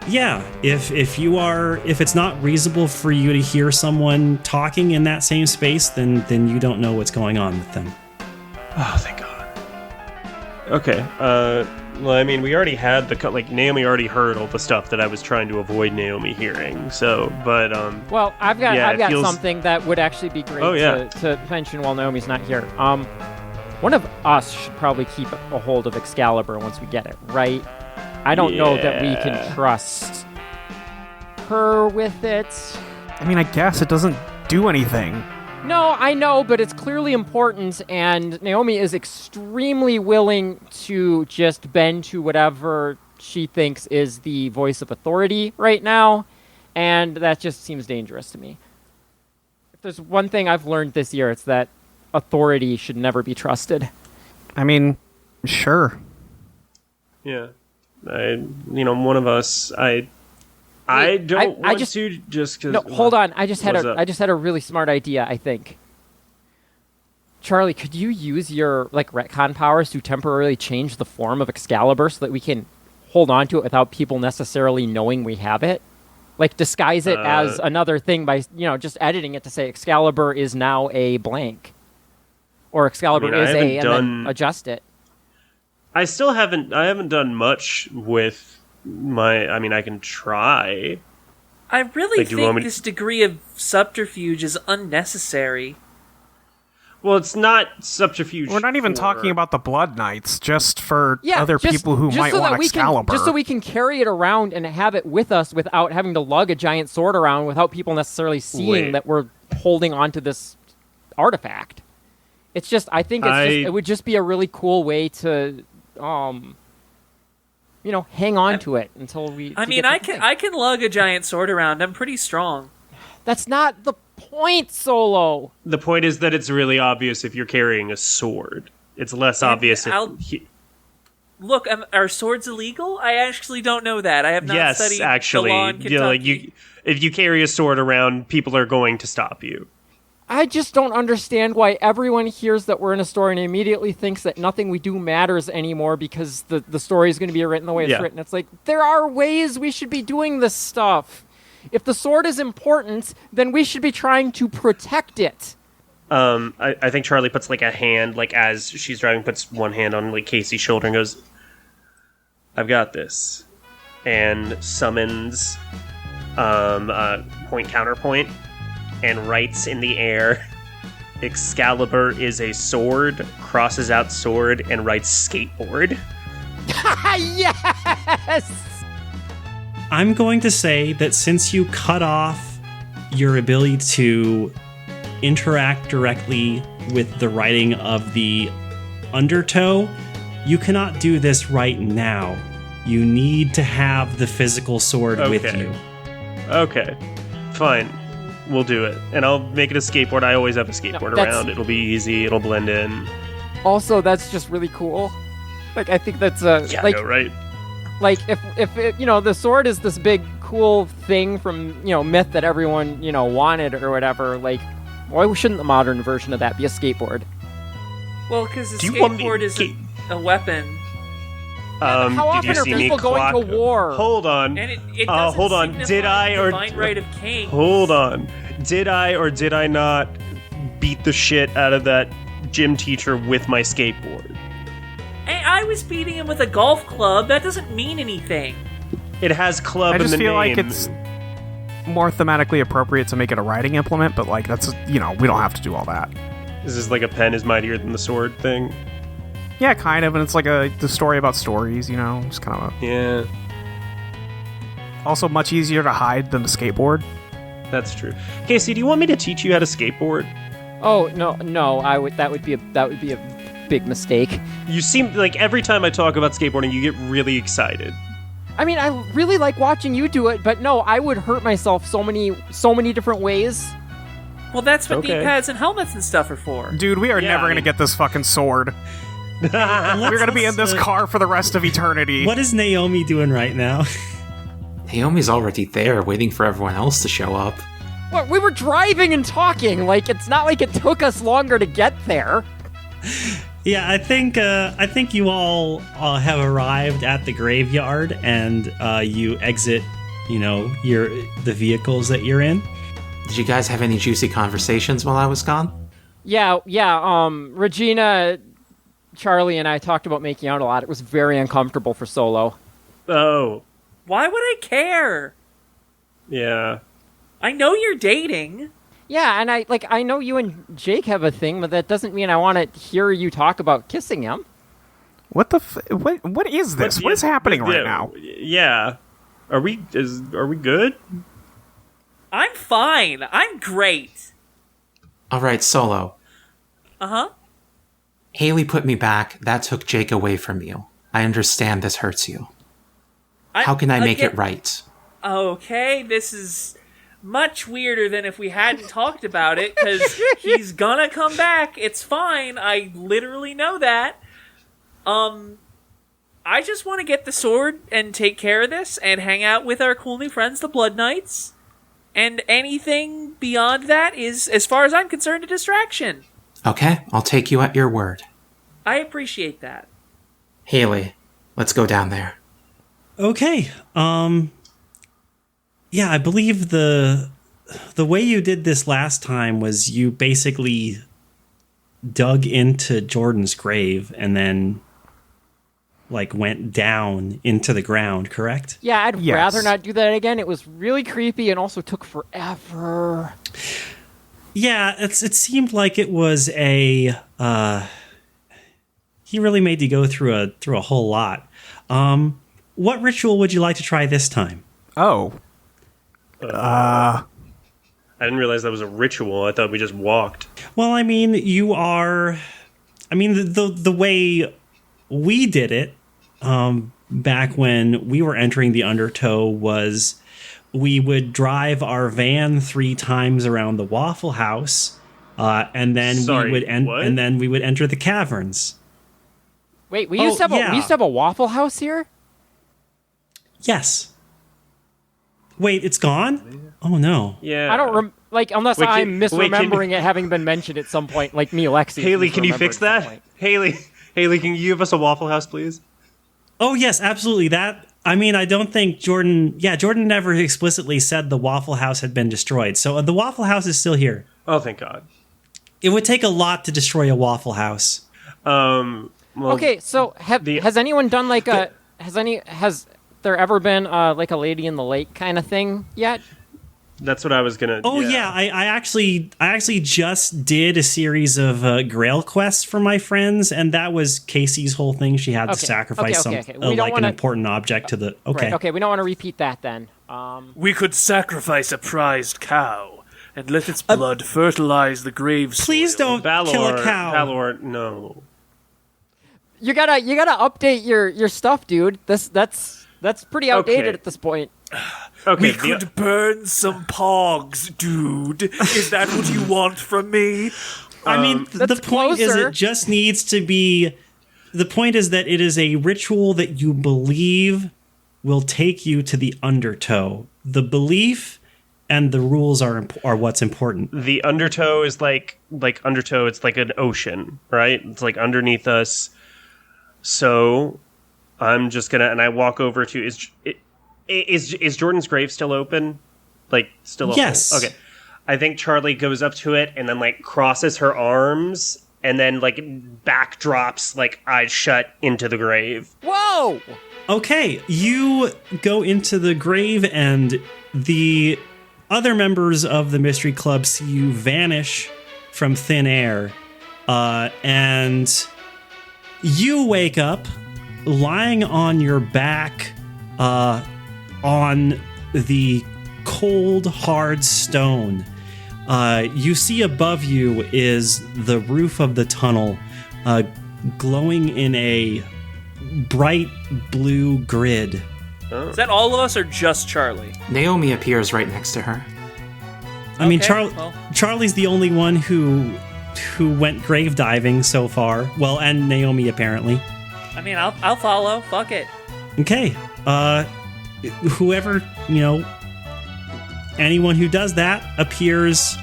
yeah, if it's not reasonable for you to hear someone talking in that same space, then you don't know what's going on with them. Oh, thank God. Okay. Well, I mean, we already had Naomi already heard all the stuff that I was trying to avoid Naomi hearing. So, but well, I've got feels... something that would actually be great to mention while Naomi's not here. One of us should probably keep a hold of Excalibur once we get it, right? I don't know that we can trust her with it. I mean, I guess it doesn't do anything. No, I know, but it's clearly important, and Naomi is extremely willing to just bend to whatever she thinks is the voice of authority right now, and that just seems dangerous to me. If there's one thing I've learned this year, it's that authority should never be trusted. I mean, sure. Yeah. One of us, I don't want to just because... No, hold on. I just had a really smart idea, I think. Charlie, could you use your retcon powers to temporarily change the form of Excalibur so that we can hold on to it without people necessarily knowing we have it? Like, disguise it as another thing by, just editing it to say Excalibur is now a blank. Or Excalibur is a, and then adjust it. I haven't done much with I can try. I really think this degree of subterfuge is unnecessary. Well, it's not subterfuge. We're not even talking about the Blood Knights, just for other people who might want Excalibur. Just so we can carry it around and have it with us without having to lug a giant sword around, without people necessarily seeing that we're holding onto this artifact. It's just, I think it would just be a really cool way to... hang on to it until we... I can lug a giant sword around. I'm pretty strong. That's not the point, Solo. The point is that it's really obvious if you're carrying a sword. It's less obvious if... Look, are swords illegal? I actually don't know that. I have not studied the law in Kentucky. If you carry a sword around, people are going to stop you. I just don't understand why everyone hears that we're in a story and immediately thinks that nothing we do matters anymore because the story is going to be written the way it's written. It's like, there are ways we should be doing this stuff. If the sword is important, then we should be trying to protect it. I think Charlie puts a hand, as she's driving, puts one hand on Kacey's shoulder and goes, I've got this. And summons point counterpoint. And writes in the air, Excalibur is a sword, crosses out sword, and writes skateboard. Yes! I'm going to say that since you cut off your ability to interact directly with the writing of the undertow, you cannot do this right now. You need to have the physical sword with you. Okay, fine. We'll do it. And I'll make it a skateboard. I always have a skateboard around. It'll be easy. It'll blend in. Also, that's just really cool. I think that's right? If it, the sword is this big, cool thing from, myth that everyone, wanted or whatever, why shouldn't the modern version of that be a skateboard? Well, because a skateboard is a weapon. How often are people going to war? Hold on. And it doesn't hold on. Did I or divine right of king? Hold on. Did I or did I not beat the shit out of that gym teacher with my skateboard? Hey, I was beating him with a golf club. That doesn't mean anything. It has club I in just the feel name. like it's more thematically appropriate to make it a riding implement, but like that's we don't have to do all that. Is this like a pen is mightier than the sword thing? Yeah, kind of, and it's like the story about stories, just kind of. Yeah, Also, much easier to hide than the skateboard. that's true. Kacey, do you want me to teach you how to skateboard? Oh no, that would be a big mistake. You seem like every time I talk about skateboarding, you get really excited. I mean, I really like watching you do it, but no, I would hurt myself so many different ways. Well, that's what Okay. knee pads and helmets and stuff are for. Dude, we are Yeah, never I gonna mean- get this fucking sword. We're gonna be in this car for the rest of eternity. What is Naomi doing right now? Naomi's already there, waiting for everyone else to show up. What? We were driving and talking. Like, it's not like it took us longer to get there. Yeah, I think you all have arrived at the graveyard, and you exit, the vehicles that you're in. Did you guys have any juicy conversations while I was gone? Yeah. Regina, Charlie, and I talked about making out a lot. It was very uncomfortable for Solo. Oh, Why would I care? yeah. I know you're dating. Yeah, and I know you and Jake have a thing, but that doesn't mean I want to hear you talk about kissing him. What the? What is this? What is happening right now? Yeah. Are we good? I'm fine. I'm great. All right, Solo. Uh-huh. Haley put me back. That took Jake away from you. I understand this hurts you. How can I make it right? Okay, this is much weirder than if we hadn't talked about it, because he's gonna come back. It's fine. I literally know that. I just want to get the sword and take care of this and hang out with our cool new friends, the Blood Knights. And anything beyond that is, as far as I'm concerned, a distraction. Okay, I'll take you at your word. I appreciate that. Haley, let's go down there. Okay. Yeah, I believe the way you did this last time was you basically dug into Jordan's grave and then went down into the ground, correct? Yeah, I'd Yes. rather not do that again. It was really creepy and also took forever. Yeah, it seemed like it was a he really made you go through a whole lot. What ritual would you like to try this time? Oh. I didn't realize that was a ritual. I thought we just walked. Well, I mean, the way we did it back when we were entering the Undertow was we would drive our van 3 times around the Waffle House, and then Sorry, what? and then we would enter the caverns. Wait, we used to have a Waffle House here? Yes. Wait, it's gone? Oh no. Yeah. I don't unless Wait, I'm can- wait, can- misremembering it having been mentioned at some point, like me, Lexi. Haley, can you fix misremembered at some that? point. Haley, can you give us a Waffle House, please? Oh yes, absolutely. I don't think Jordan never explicitly said the Waffle House had been destroyed. So the Waffle House is still here. Oh, thank God. It would take a lot to destroy a Waffle House. Well, Okay, so has anyone done has there ever been like a Lady in the Lake kind of thing yet? that's what I was gonna. Oh yeah, I actually just did a series of Grail quests for my friends, and that was Kacey's whole thing. She had to Okay, sacrifice okay. We don't an wanna- important object to the. Okay. Right, okay, we don't want to repeat that then. We could sacrifice a prized cow and let its blood fertilize the grave Please soil. don't kill a cow. Valor, no. You gotta update your stuff, dude. That's pretty outdated Okay. at this point. Okay, We could burn some pogs, dude. Is that what you want from me? I mean, the That's point is closer. it just needs to be. The point is that it is a ritual that you believe will take you to the Undertow. The belief and the rules are what's important. the Undertow is like Undertow. It's like an ocean, right? It's like underneath us. So I'm just gonna, and I walk over to is Jordan's grave still open? Like still open? Yes. Okay. I think Charlie goes up to it and then like crosses her arms and then like backdrops like eyes shut into the grave. Whoa! Okay, you go into the grave and the other members of the Mystery Club see you vanish from thin air. And you wake up lying on your back on the cold, hard stone. You see above you is the roof of the tunnel, glowing in a bright blue grid. Is that all of us or just Charlie? Naomi appears right next to her. I mean, Okay, well. Charlie's the only one who went grave diving so far. Well, and Naomi apparently. I mean, I'll follow. Fuck it. Okay. Whoever, anyone who does that appears,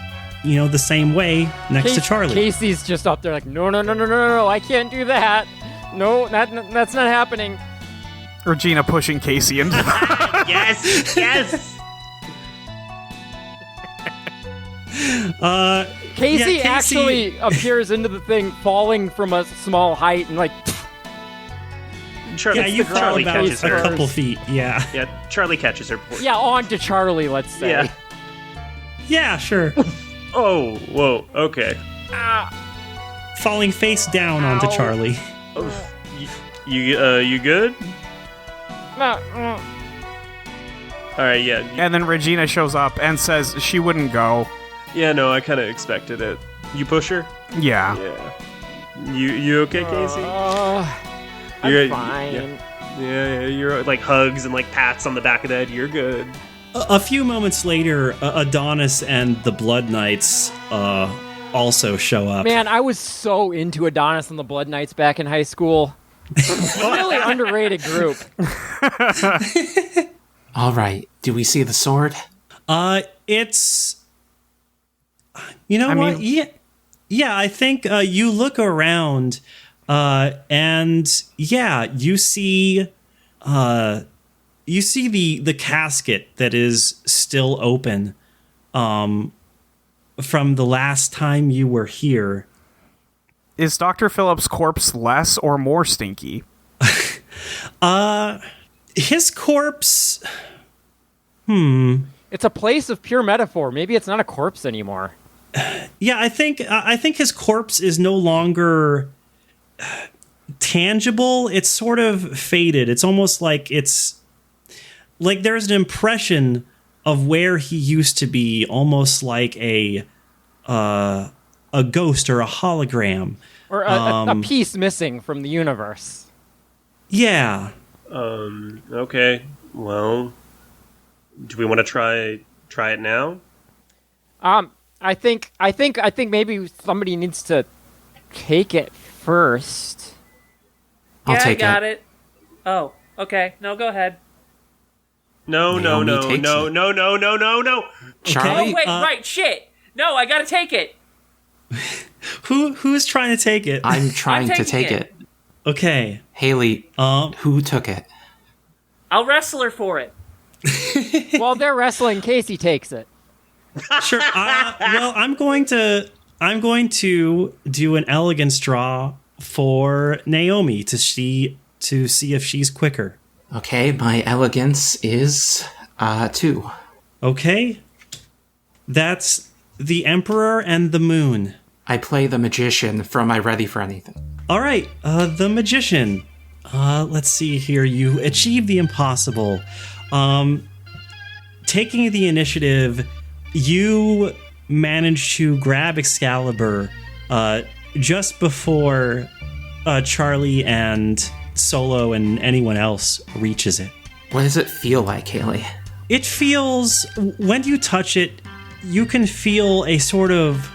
the same way next to Charlie. Kacey's just up there like, no, I can't do that. No, that's not happening. Regina pushing Kacey into the... Yes. Kacey actually appears into the thing, falling from a small height, and like. Charlie, Yeah, you fall Charlie about catches a her. couple feet. Yeah. Yeah, Charlie catches her. Yeah, on to Charlie, let's say. Yeah. Yeah, sure. Oh, whoa. Okay. Falling face down onto Ow. Charlie. You good? All right. Yeah. And then Regina shows up and says she wouldn't go. Yeah. No, I kind of expected it. You push her? Yeah. Yeah. You okay, Kacey? I'm You're- fine. Yeah. You're like hugs and like pats on the back of the head. You're good. A few moments later, Adonis and the Blood Knights also show up. Man, I was so into Adonis and the Blood Knights back in high school. Really underrated group. All right. Do we see the sword? It's... what? Yeah, I think you look around and yeah, you see the casket that is still open from the last time you were here. Is Dr. Phillips' corpse less or more stinky? His corpse... It's a place of pure metaphor. Maybe it's not a corpse anymore. Yeah, I think his corpse is no longer tangible. It's sort of faded. It's almost like it's like there's an impression of where he used to be, almost like a ghost or a hologram. Or a piece missing from the universe. Yeah. Okay. Well, do we want to try it now? I think maybe somebody needs to take it first. I'll take I got it. Oh, okay. No, go ahead. No. Naomi takes No. Charlie? Oh, wait, right, shit. No, I gotta take it. Who's trying to take it? I'm trying to taking take it. it. Okay. Haley, who took it? I'll wrestle her for it. While they're wrestling, Kacey takes it. Sure. Well, I'm going to do an elegance draw for Naomi to see if she's quicker. Okay, my elegance is 2. Okay. That's the Emperor and the Moon. I play the magician from My Ready for Anything. All right, the Magician. Let's see here. You achieve the impossible. Taking the initiative, you manage to grab Excalibur just before Charlie and Solo and anyone else reaches it. What does it feel like, Haley? It feels, when you touch it, you can feel a sort of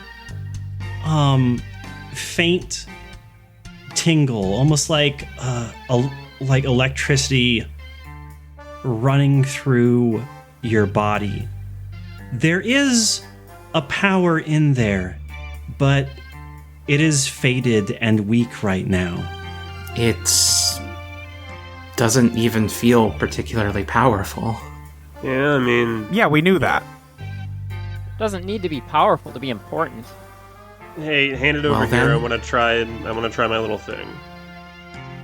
faint tingle, almost like electricity running through your body. There is a power in there, but it is faded and weak right now. It doesn't even feel particularly powerful. Yeah, I mean, Yeah, we knew that. Doesn't need to be powerful to be important. Hey, hand it over Well, here. then- I want to try my little thing.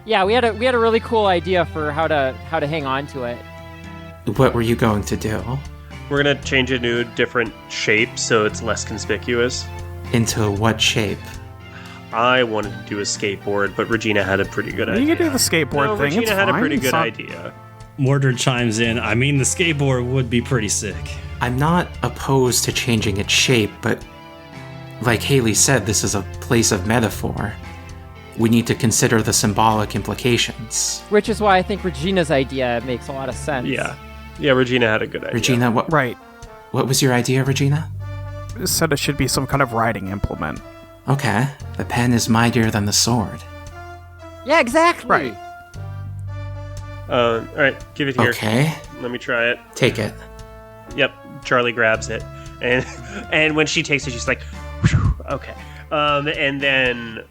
Yeah, we had a really cool idea for how to hang on to it. What were you going to do? We're gonna change it to a different shape so it's less conspicuous. Into what shape? I wanted to do a skateboard, but Regina had a pretty good idea. You can do the skateboard No, thing. Regina it's had fine. a pretty It's good not- idea. Mordred chimes in. I mean, the skateboard would be pretty sick. I'm not opposed to changing its shape, but like Haley said, this is a place of metaphor. We need to consider the symbolic implications. Which is why I think Regina's idea makes a lot of sense. Yeah, Regina had a good idea. Regina, Right. what was your idea, Regina? It said it should be some kind of writing implement. Okay, the pen is mightier than the sword. Yeah, exactly. Right. All right, give it here. Okay, Let me try it. take it. Yep, Charlie grabs it, and when she takes it, she's like, "Whew, okay." And then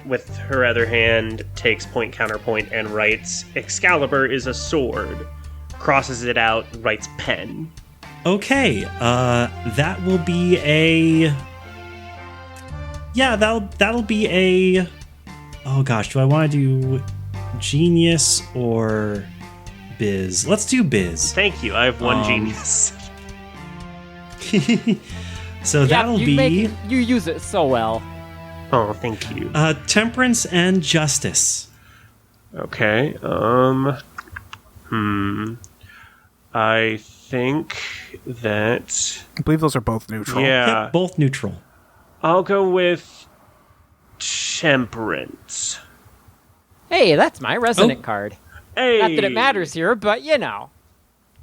with her other hand, takes point counterpoint and writes, "Excalibur is a sword." Crosses it out, writes pen. Okay, that will be a... Yeah, that'll be a... Oh gosh, do I want to do genius or biz? Let's do biz. Thank you. I have one genius. So that'll be You use it so well. Oh, thank you. temperance and justice. Okay. I think that I believe those are both neutral. yeah, Yep, both neutral. I'll go with temperance. Hey, that's my resonant card. Hey, Not that it matters here, but you know.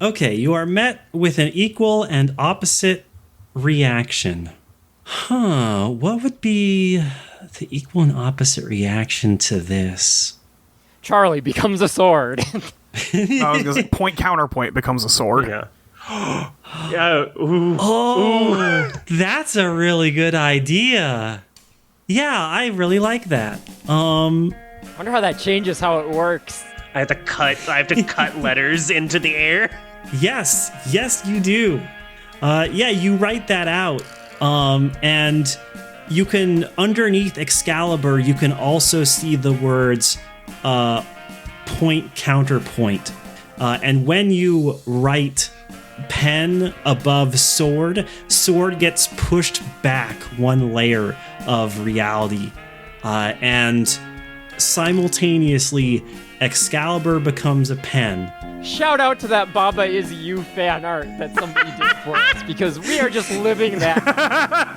Okay, you are met with an equal and opposite reaction. What would be the equal and opposite reaction to this? Charlie becomes a sword. I was gonna say, point counterpoint becomes a sword. Yeah. Yeah. Ooh. Oh, that's a really good idea. Yeah, I really like that. Wonder how that changes how it works. I have to cut letters into the air. Yes, you do. Yeah, you write that out. And you can, underneath Excalibur, you can also see the words point, counterpoint. And when you write pen above sword, sword gets pushed back one layer of reality. And simultaneously, Excalibur becomes a pen. Shout out to that Baba Is You fan art that somebody did for us, because we are just living that.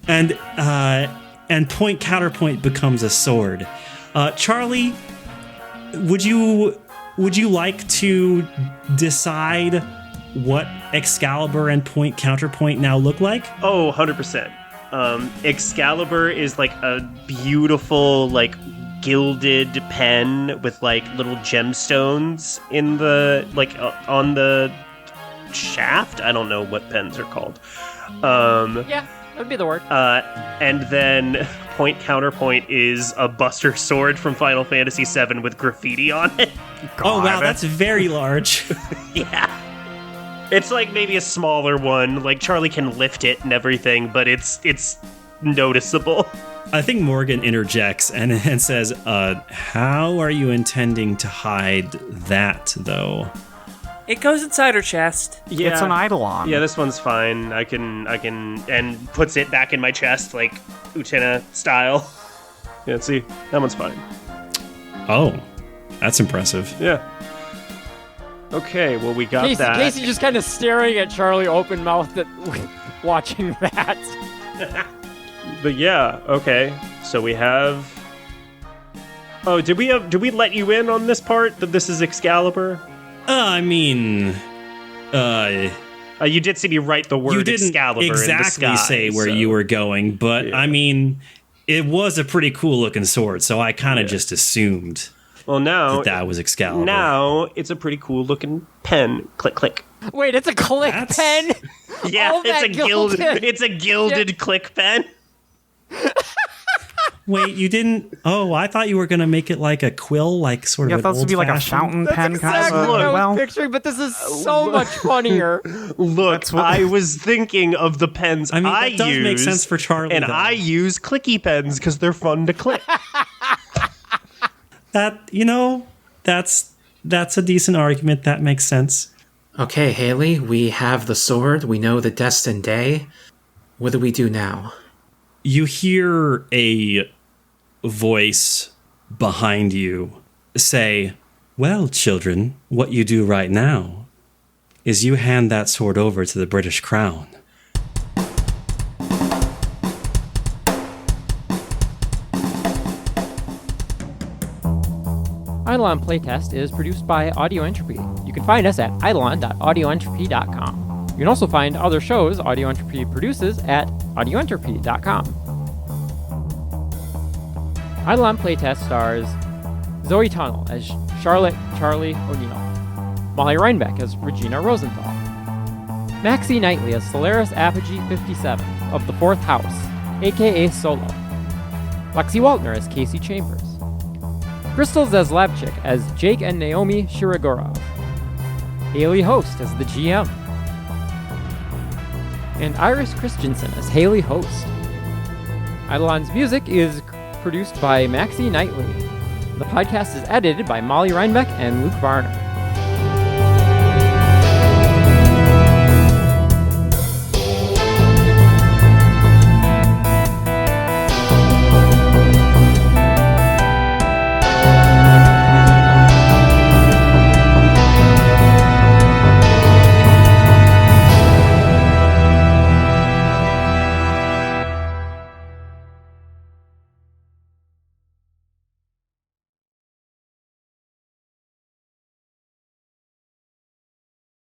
And point counterpoint becomes a sword. Charlie, would you like to decide what Excalibur and point counterpoint now look like? Oh, 100%. Excalibur is like a beautiful, like, gilded pen with like little gemstones in the on the shaft. I don't know what pens are called. Yeah, that would be the word. And then point counterpoint is a Buster sword from Final Fantasy VII with graffiti on it. Oh wow, that's very large. Yeah. It's like maybe a smaller one. Like Charlie can lift it and everything, but it's noticeable. I think Morgan interjects and says, how are you intending to hide that, though? It goes inside her chest. Yeah. It's an Eidolon. Yeah, this one's fine. I can, and puts it back in my chest, like Utena style. Yeah, see, that one's fine. Oh, that's impressive. Yeah. Okay, well, we got that. Kacey just kind of staring at Charlie open-mouthed watching that. But yeah, okay. So we have. Oh, did we let you in on this part that this is Excalibur? I mean, you did see me write the word you didn't Excalibur exactly in the sky, say where so- you were going, but Yeah. I mean, it was a pretty cool looking sword, so I kind of just assumed Well, now that was Excalibur. Now it's a pretty cool looking pen. Click, click. Wait, it's a click That's- pen? Yeah, All that it's a gilded. gilded. It's a gilded click pen. Wait, you didn't? Oh, I thought you were going to make it like a quill, like sort Yeah, of I thought this would be like a old-fashioned- fountain pen Exactly kind what I of. was Well, picturing, but this is so much funnier. Look, I was thinking of the pens I mean, that does use, make sense for Charlie, and though. I use clicky pens because they're fun to click. That, that's a decent argument. That makes sense. Okay, Haley, we have the sword. We know the destined day. What do we do now? You hear a voice behind you say, "Well, children, what you do right now is you hand that sword over to the British Crown." Eidolon Playtest is produced by Audio Entropy. You can find us at eidolon.audioentropy.com. You can also find other shows Audio Entropy produces at audioentropy.com. Eidolon Playtest stars Zoe Tunnell as Charlotte Charlie O'Neill, Molly Rhinebeck as Regina Rosenthal, Maxie Knightley as Solaris Apogee 57 of the Fourth House, aka Solo, Lexi Waltner as Kacey Chambers, Crystal Zaslavchik as Jake and Naomi Shirogorov, Haley Holst as the GM, and Iris Christianson as Haley Holst. Eidolon's music is produced by Maxie Knightley. The podcast is edited by Molly Rhinebeck and Luke Varner.